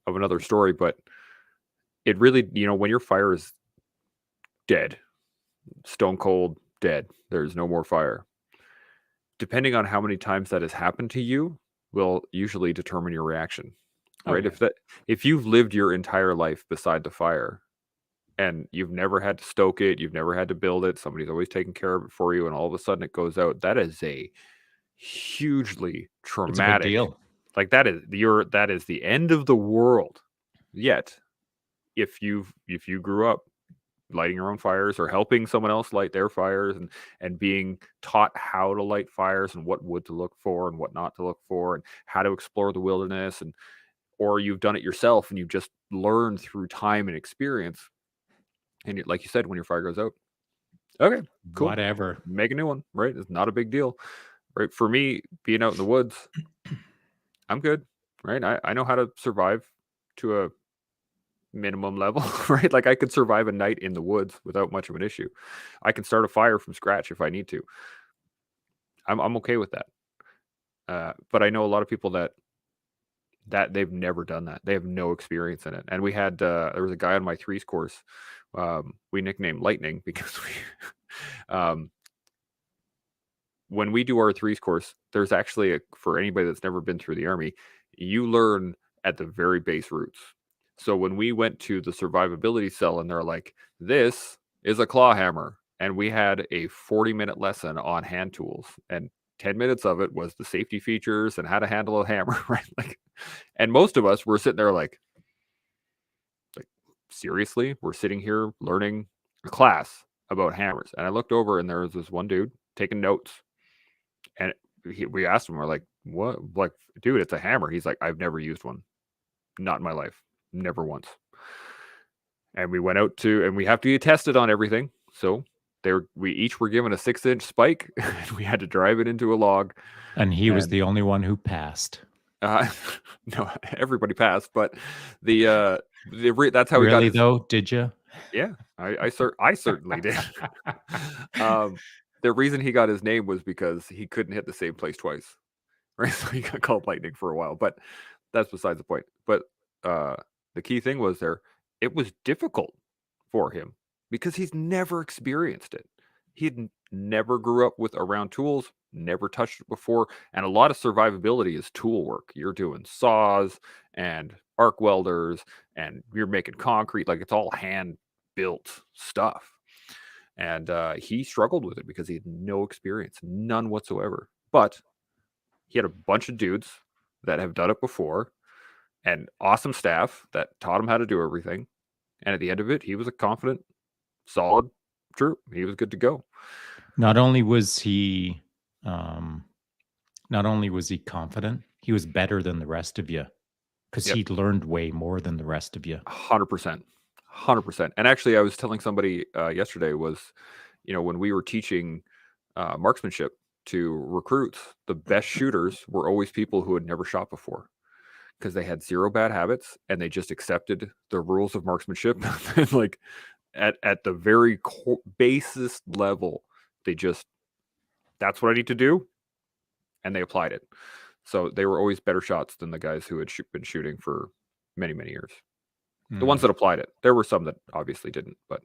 another story, but it really, when your fire is dead, stone cold dead, there's no more fire. Depending on how many times that has happened to you, will usually determine your reaction, Oh, right? yeah. If you've lived your entire life beside the fire and you've never had to stoke it, you've never had to build it, somebody's always taking care of it for you, and all of a sudden it goes out, that is a hugely It's a big traumatic. deal. Like, that is the end of the world. Yet, if you grew up lighting your own fires or helping someone else light their fires, and being taught how to light fires and what wood to look for and what not to look for and how to explore the wilderness, and or you've done it yourself and you've just learned through time and experience, and like you said, when your fire goes out, okay, cool, Whatever. make a new one, right? It's not a big deal, right? For me, being out in the woods, I'm good, right? I know how to survive to a minimum level, right? Like, I could survive a night in the woods without much of an issue. I can start a fire from scratch if I need to. I'm okay with that. But I know a lot of people that they've never done that. They have no experience in it. And we had there was a guy on my threes course. We nicknamed Lightning because um, when we do our threes course, there's actually for anybody that's never been through the army, you learn at the very base roots. So when we went to the survivability cell and they're like, this is a claw hammer. And we had a 40-minute lesson on hand tools. And 10 minutes of it was the safety features and how to handle a hammer, right? Like, and most of us were sitting there like, seriously, we're sitting here learning a class about hammers. And I looked over and there was this one dude taking notes. And we asked him, we're like, what? Like, dude, it's a hammer. He's like, I've never used one. Not in my life. Never once. And we went out and we have to get tested on everything. So we each were given a 6-inch spike and we had to drive it into a log. And he was And the only one who passed. uh, no, everybody passed, but that's how he got Really, his. though? Did you? Yeah, I certainly did. um, the reason he got his name was because he couldn't hit the same place twice. Right? So he got called Lightning for a while, but that's besides the point. But uh, the key thing was it was difficult for him because he's never experienced it. He'd never grew up with around tools, never touched it before, and a lot of survivability is tool work. You're doing saws and arc welders, and you're making concrete. Like, it's all hand built stuff. And he struggled with it because he had no experience, none whatsoever. But he had a bunch of dudes that have done it before and awesome staff that taught him how to do everything. And at the end of it, he was a confident, solid troop. He was good to go. Not only was he, um, not only was he confident, he was better than the rest of you because Yep. he'd learned way more than the rest of you. 100%. 100%. And actually, I was telling somebody yesterday was, when we were teaching marksmanship, to recruits, the best shooters were always people who had never shot before because they had zero bad habits and they just accepted the rules of marksmanship. And like at the very basest level, they just, that's what I need to do, and they applied it. So they were always better shots than the guys who had been shooting for many, many years. The ones Mm. that applied it. There were some that obviously didn't, but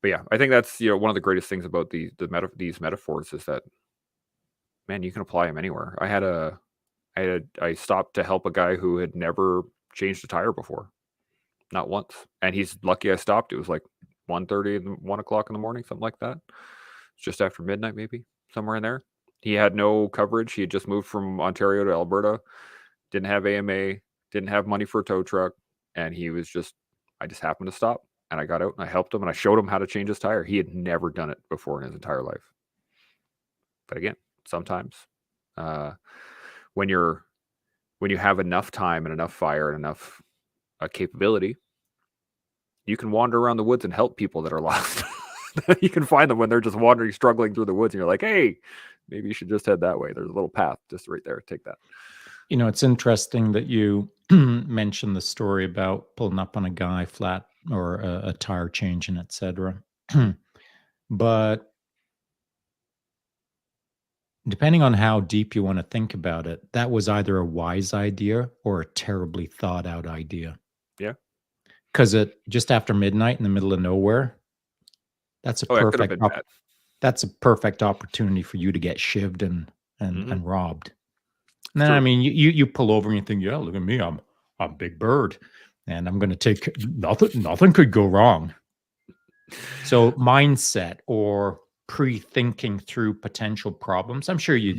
yeah, I think that's, one of the greatest things about these metaphors is that, man, you can apply them anywhere. I stopped to help a guy who had never changed a tire before, not once, and he's lucky I stopped. It was like 1:30 and 1 o'clock in the morning, something like that, just after midnight, maybe somewhere in there. He had no coverage. He had just moved from Ontario to Alberta, didn't have AMA, didn't have money for a tow truck, and I just happened to stop, and I got out and I helped him and I showed him how to change his tire. He had never done it before in his entire life. But again, sometimes uh, when you have enough time and enough fire and enough capability, you can wander around the woods and help people that are lost. You can find them when they're just wandering, struggling through the woods, and you're like, hey, maybe you should just head that way. There's a little path just right there. Take that. It's interesting that you mentioned the story about pulling up on a guy flat or a tire change and etc. But depending on how deep you want to think about it, that was either a wise idea or a terribly thought out idea. Yeah. Because it just after midnight in the middle of nowhere, that's a Oh, that could have perfect been bad. that's a perfect opportunity for you to get shivved Mhm. and robbed. It's Nah, I true. mean, you pull over and you think, yeah, look at me, I'm Big Bird, and I'm going to take nothing could go wrong. So mindset or pre-thinking through potential problems. I'm sure you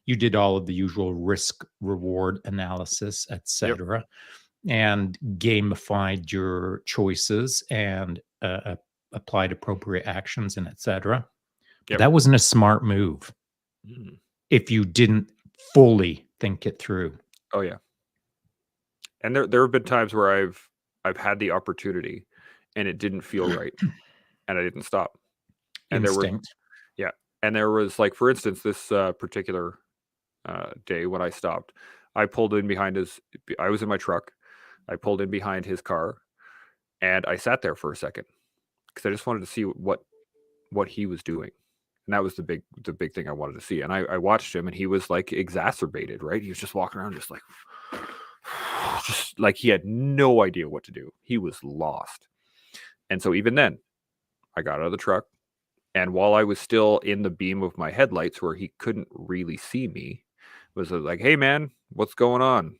did all of the usual risk reward analysis, Yep. etc., and gamified your choices and applied appropriate actions and etc. But Yep. that wasn't a smart move Mm. if you didn't fully think it through. Oh yeah. And there have been times where I've had the opportunity and it didn't feel right and I didn't stop. And there were Instinct. yeah, and there was like, for instance, this particular day when I stopped, I pulled in behind I was in my truck. I pulled in behind his car and I sat there for a second because I just wanted to see what he was doing. And that was the big thing I wanted to see. And I watched him and he was like exacerbated, right? He was just walking around just like just like he had no idea what to do. He was lost. And so even then, I got out of the truck. And while I was still in the beam of my headlights where he couldn't really see me, was like, hey man, what's going on?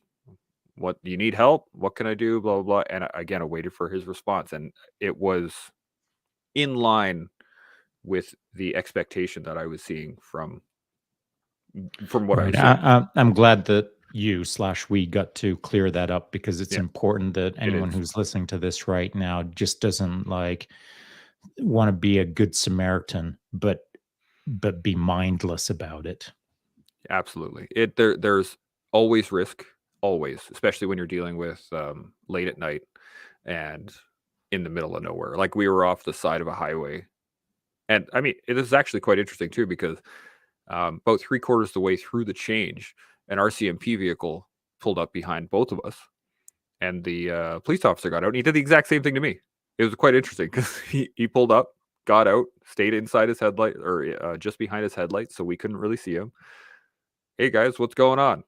What do you need help? What can I do? Blah blah blah. And again, I waited for his response. And it was in line with the expectation that I was seeing from what I Right. was seeing. I'm glad that you/we got to clear that up because it's Yeah, important that it anyone is. who's listening to this right now just doesn't like want to be a good Samaritan, but be mindless about it. Absolutely. There's always risk, always, especially when you're dealing with late at night and in the middle of nowhere. Like we were off the side of a highway. And I mean, it is actually quite interesting too, because about three-quarters of the way through the change, an RCMP vehicle pulled up behind both of us, and the police officer got out, and he did the exact same thing to me. It was quite interesting because he pulled up, got out, stayed inside his headlight or just behind his headlights, so we couldn't really see him. Hey guys, what's going on?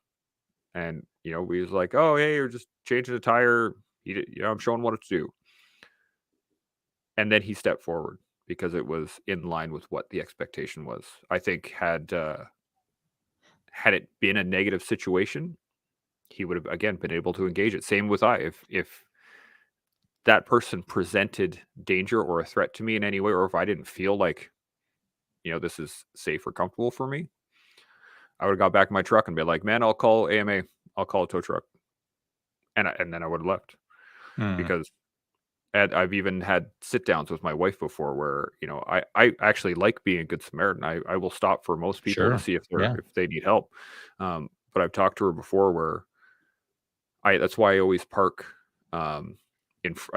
And we was like, oh hey, you're just changing a tire. I'm showing what to do. And then he stepped forward because it was in line with what the expectation was. I think had it been a negative situation, he would have again been able to engage it. Same with if that person presented danger or a threat to me in any way, or if I didn't feel like this is safe or comfortable for me, I would have got back in my truck and be like, man, I'll call AMA, I'll call a tow truck, and then I would have left Hmm. because. And I've even had sit downs with my wife before where, I actually like being a good Samaritan. I will stop for most people to Sure. see Yeah. if they need help. But I've talked to her before where that's why I always park. I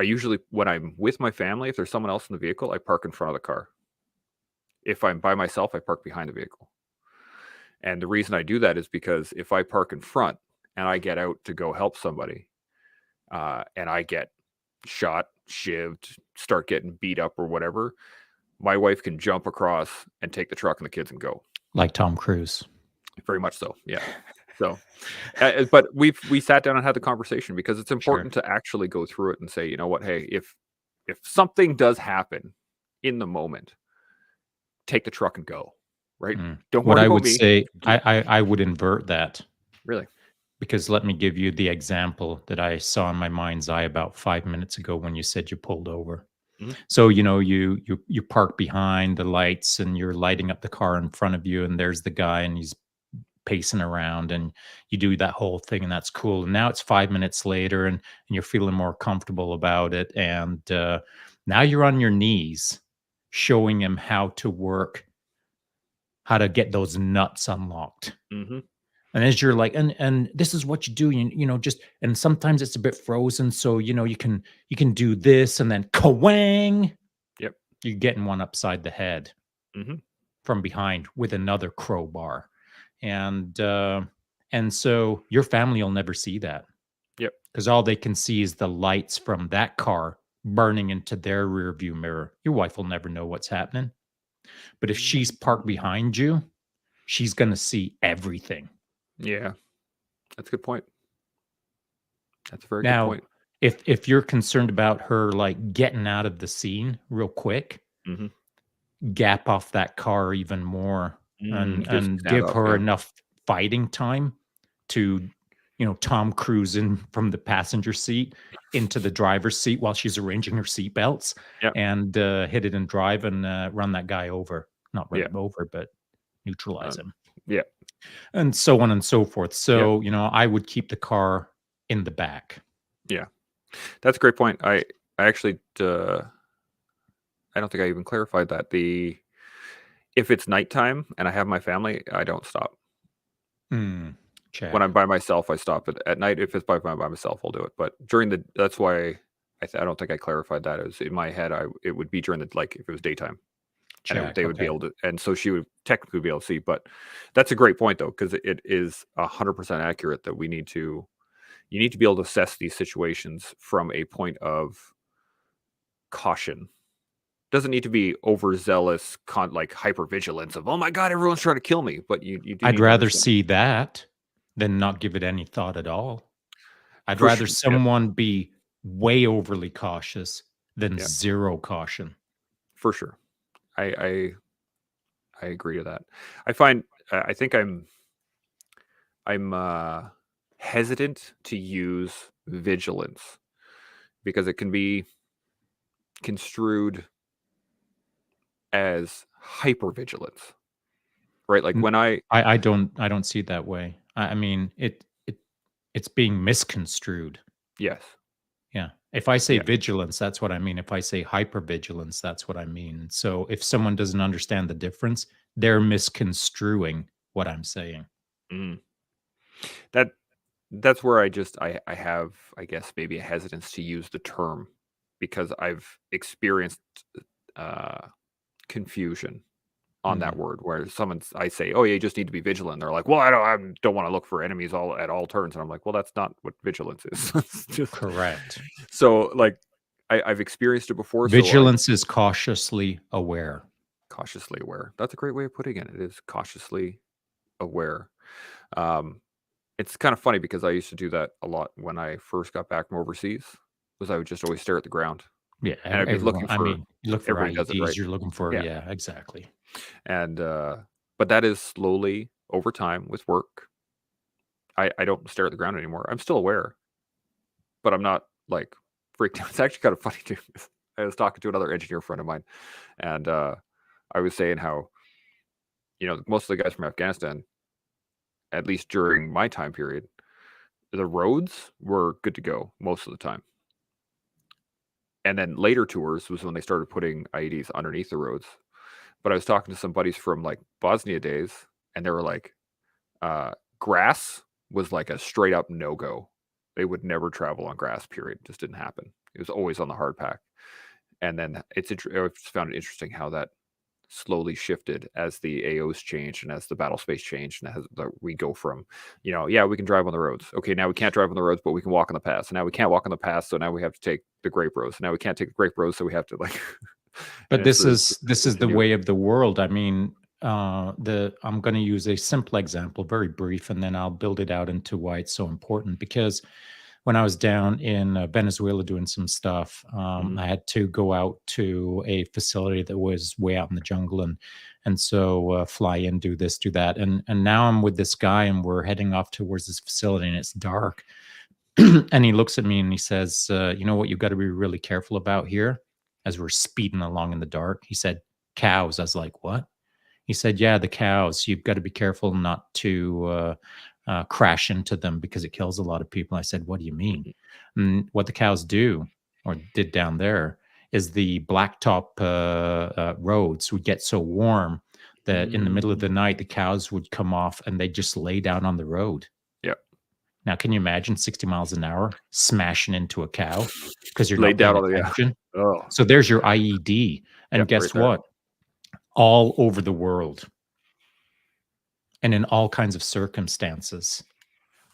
usually when I'm with my family, if there's someone else in the vehicle, I park in front of the car If I'm by myself, I park behind the vehicle. And the reason I do that is because if I park in front and I get out to go help somebody, and I get shot, shivved, start getting beat up or whatever, my wife can jump across and take the truck and the kids and go. Like Tom Cruise. Very much so, yeah. So, but we sat down and had the conversation because it's Sure. important to actually go through it and say, you know what, hey, if something does happen in the moment, take the truck and go, right? Mm. Don't What worry I about would me. say, I would invert that, Really. because let me give you the example that I saw in my mind's eye about 5 minutes ago when you said you pulled over. Mhm. So, you park behind the lights and you're lighting up the car in front of you, and there's the guy and he's pacing around, and you do that whole thing, and that's cool. And now it's 5 minutes later, and you're feeling more comfortable about it, and, now you're on your knees showing him how to get those nuts unlocked. Mhm. And as you're like, and this is what you do, just, and sometimes it's a bit frozen, so you can do this, and then kawang, Yep. you're getting one upside the head Mhm. from behind with another crowbar. And so your family will never see that, Yep. because all they can see is the lights from that car burning into their rear view mirror. Your wife will never know what's happening. But if she's parked Mm. behind you, she's gonna see everything. Yeah, that's a good point. That's a very good Now, point. if you're concerned about her, like, getting out of the scene real quick, Mhm. gap off that car even more, Give some and give standoff, her yeah. enough fighting time to, Tom Cruise in from the passenger seat into the driver's seat while she's arranging her seat belts, Yep. and, hit it and drive, and, run that guy over. Not run Yeah. him over, but neutralize Um, him, yeah. and so on and so forth. Yeah. So, I would keep the car in the back. Yeah. That's a great point. I actually, I don't think I even clarified that. If it's nighttime and I have my family, I don't stop. Mm, When check. I'm by myself, I stop. At night, if it's by myself, I'll do it. But during the that's why I don't think I clarified that. As in my head, it would be during the like if it was daytime, and Check, they would be okay. able to, and so she would technically be able to see. But that's a great point though, because it is 100% accurate that you need to be able to assess these situations from a point of caution. Doesn't need to be overzealous, like hypervigilance of oh my god, everyone's trying to kill me. But you do I'd need to rather understand see that than not give it any thought at all. I'd for rather sure. Yeah, someone be way overly cautious than yeah, 0 caution. for sure. I I agree to that. I find I think I'm hesitant to use vigilance because it can be construed as hypervigilance, right? Like N when I I don't see it that way. I mean, it's being misconstrued. yes, Yeah. If I say yeah, vigilance, that's what I mean. If I say hypervigilance, that's what I mean. So if someone doesn't understand the difference, they're misconstruing what I'm saying. mhm. That that's where I have, I guess, maybe a hesitance to use the term because I've experienced, uh, confusion on that Mm, word where I say, "Oh, yeah, you just need to be vigilant." They're like, "Well, I don't wanna look for enemies all at all turns." And I'm like, "Well, that's not what vigilance is." It's just correct. so, like, I've experienced it before, so I Vigilance is cautiously aware. cautiously aware. That's a great way of putting it. It is cautiously aware. Um, it's kinda funny because I used to do that a lot when I first got back from overseas, was I would just always stare at the ground, Yeah, and I'd be everyone, looking I for mean, you look for everybody does it, IEDs, right? you're looking for, Yeah, yeah, exactly. and, but that is slowly, over time, with work, I don't stare at the ground anymore. I'm still aware, but I'm not, like, freaked out. It's actually kind of funny too. I was talking to another engineer friend of mine, and, I was saying how, most of the guys from Afghanistan, at least during my time period, the roads were good to go most of the time. And then later tours was when they started putting IEDs underneath the roads. But I was talking to some buddies from, like, Bosnia days, and they were like, grass was, like, a straight up no-go. They would never travel on grass, period. Just didn't happen. It was always on the hard pack. And then I just found it interesting how that slowly shifted as the AOs change and as the battle space changed, and as we go from, yeah, we can drive on the roads. Okay, now we can't drive on the roads, but we can walk on the paths. And now we can't walk on the paths, so now we have to take the grape roads. Now we can't take the grape roads, so we have to like. But And it's this is the continuing. way of the world. I mean, the I'm going to use a simple example, very brief, and then I'll build it out into why it's so important. Because when I was down in Venezuela doing some stuff, Mhm. I had to go out to a facility that was way out in the jungle, and so fly in, do this, do that, and now I'm with this guy, and we're heading off towards this facility, and it's dark, and he looks at me and he says, "You know what? You've got to be really careful about here." As we're speeding along in the dark, he said, "Cows." I was like, "What?" He said, "Yeah, the cows. You've got to be careful not to crash into them because it kills a lot of people." I said, "What do you mean?" Mhm. And what the cows do or did down there is the blacktop roads would get so warm that in the middle of the Mm. night, the cows would come off and they'd just lay down on the road. Yep. Now, can you imagine 60 miles an hour smashing into a cow because you're Laid not down paying on the, yeah. attention? Oh, So there's your IED. And yep, right guess there. what? All over the world and in all kinds of circumstances,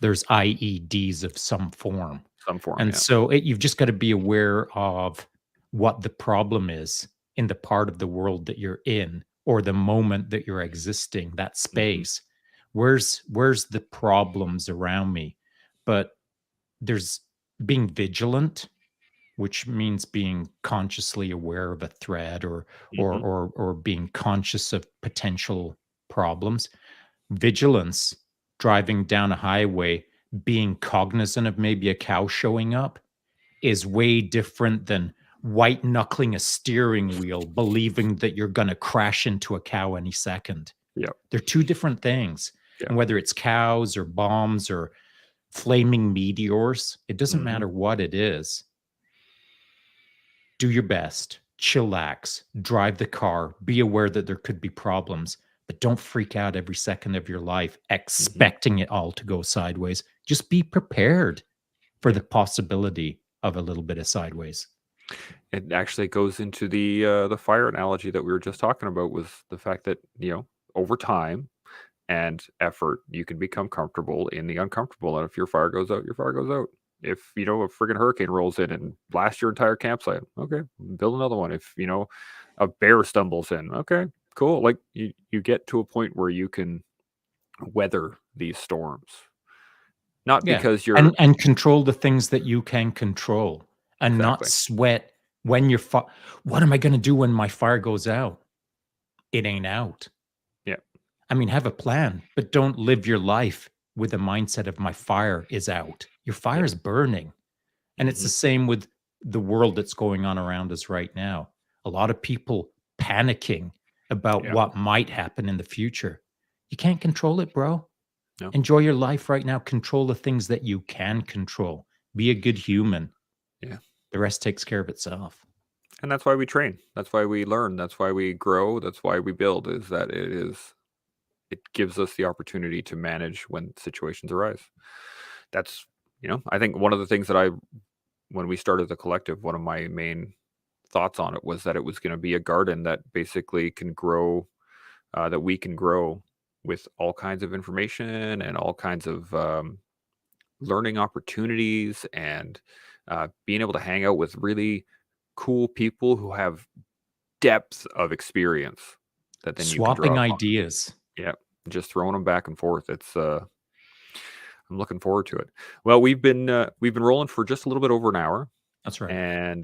there's IEDs of some form. Some form, And yeah. so you've just got to be aware of what the problem is in the part of the world that you're in or the moment that you're existing, that Mhm. space. Where's the problems around me? But there's being vigilant, which means being consciously aware of a threat Mhm. or being conscious of potential problems. Vigilance, driving down a highway, being cognizant of maybe a cow showing up is way different than white knuckling a steering wheel, believing that you're going to crash into a cow any second. Yep. They're two different things. Yeah. And whether it's cows or bombs or flaming meteors, it doesn't Mhm. matter what it is. Do your best, chillax, drive the car, be aware that there could be problems, but don't freak out every second of your life Mhm. expecting it all to go sideways. Just be prepared for Yeah. the possibility of a little bit of sideways. It actually goes into the fire analogy that we were just talking about, was the fact that, over time and effort, you can become comfortable in the uncomfortable. And if your fire goes out, your fire goes out. If, a friggin' hurricane rolls in and blasts your entire campsite, okay, build another one. If, a bear stumbles in, okay, cool. Like you get to a point where you can weather these storms. Not Yeah, because you're and control the things that you can control and not exactly. sweat when your "What am I gonna do when my fire goes out?" It ain't out. Yeah. I mean, have a plan, but don't live your life with the mindset of "My fire is out." Your fire Yeah. is burning. And it's the Hmm. same with the world that's going on around us right now. A lot of people panicking about Yeah. what might happen in the future. You can't control it, bro. No. Enjoy your life right now. Control the things that you can control. Be a good human. Yeah. The rest takes care of itself. And that's why we train. That's why we learn. That's why we grow. That's why we build, is that it gives us the opportunity to manage when situations arise. That's, I think one of the things that when we started the collective, one of my main thoughts on it was that it was going to be a garden that basically can grow, that we can grow with all kinds of information and all kinds of learning opportunities, and being able to hang out with really cool people who have depth of experience that then you can draw Swapping upon. ideas. Yeah, just throwing them back and forth. I'm looking forward to it. Well, we've been rolling for just a little bit over an hour, That's right. and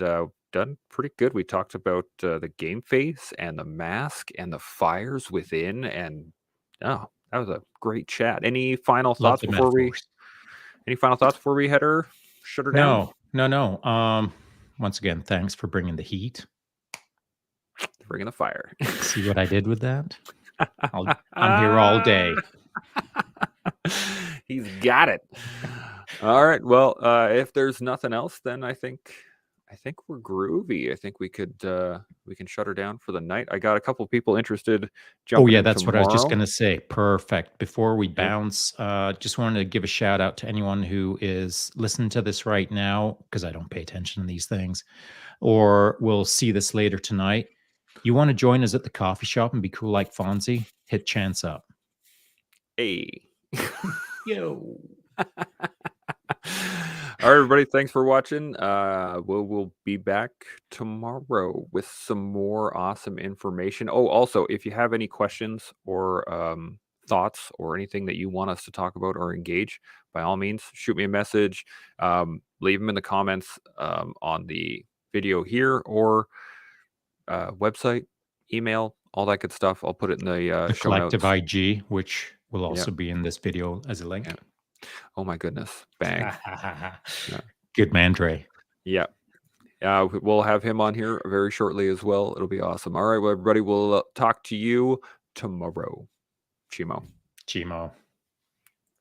done pretty good. We talked about the game face and the mask and the fires within, and oh, that was a great chat. Love the metaphors. Any final thoughts before we shut her down? No, no, no. Once again, thanks for bringing the heat. Bringing the fire. See what I did with that? I'm here all day. He's got it. All right. Well, if there's nothing else, then I think we're groovy. I think we can shut her down for the night. I got a couple people interested Oh, jumping yeah, in that's what I was just tomorrow. gonna say. Perfect. Before we Yeah. bounce, just wanted to give a shout out to anyone who is listening to this right now, because I don't pay attention to these things, or will see this later tonight. You want to join us at the coffee shop and be cool like Fonzie? Hit Chance up. Hey. Yo. All right, everybody. Thanks for watching. We'll be back tomorrow with some more awesome information. Oh, also, if you have any questions or thoughts or anything that you want us to talk about or engage, by all means, shoot me a message. Leave them in the comments on the video here or website, email, all that good stuff. I'll put it in the The show collective notes. IG, which will Yeah. also be in this video as a Yeah. link. Oh my goodness. Bang. Yeah. Good man, Dre. Yeah. We'll have him on here very shortly as well. It'll be awesome. All right, well, everybody, we'll talk to you tomorrow. Chimo. Chimo.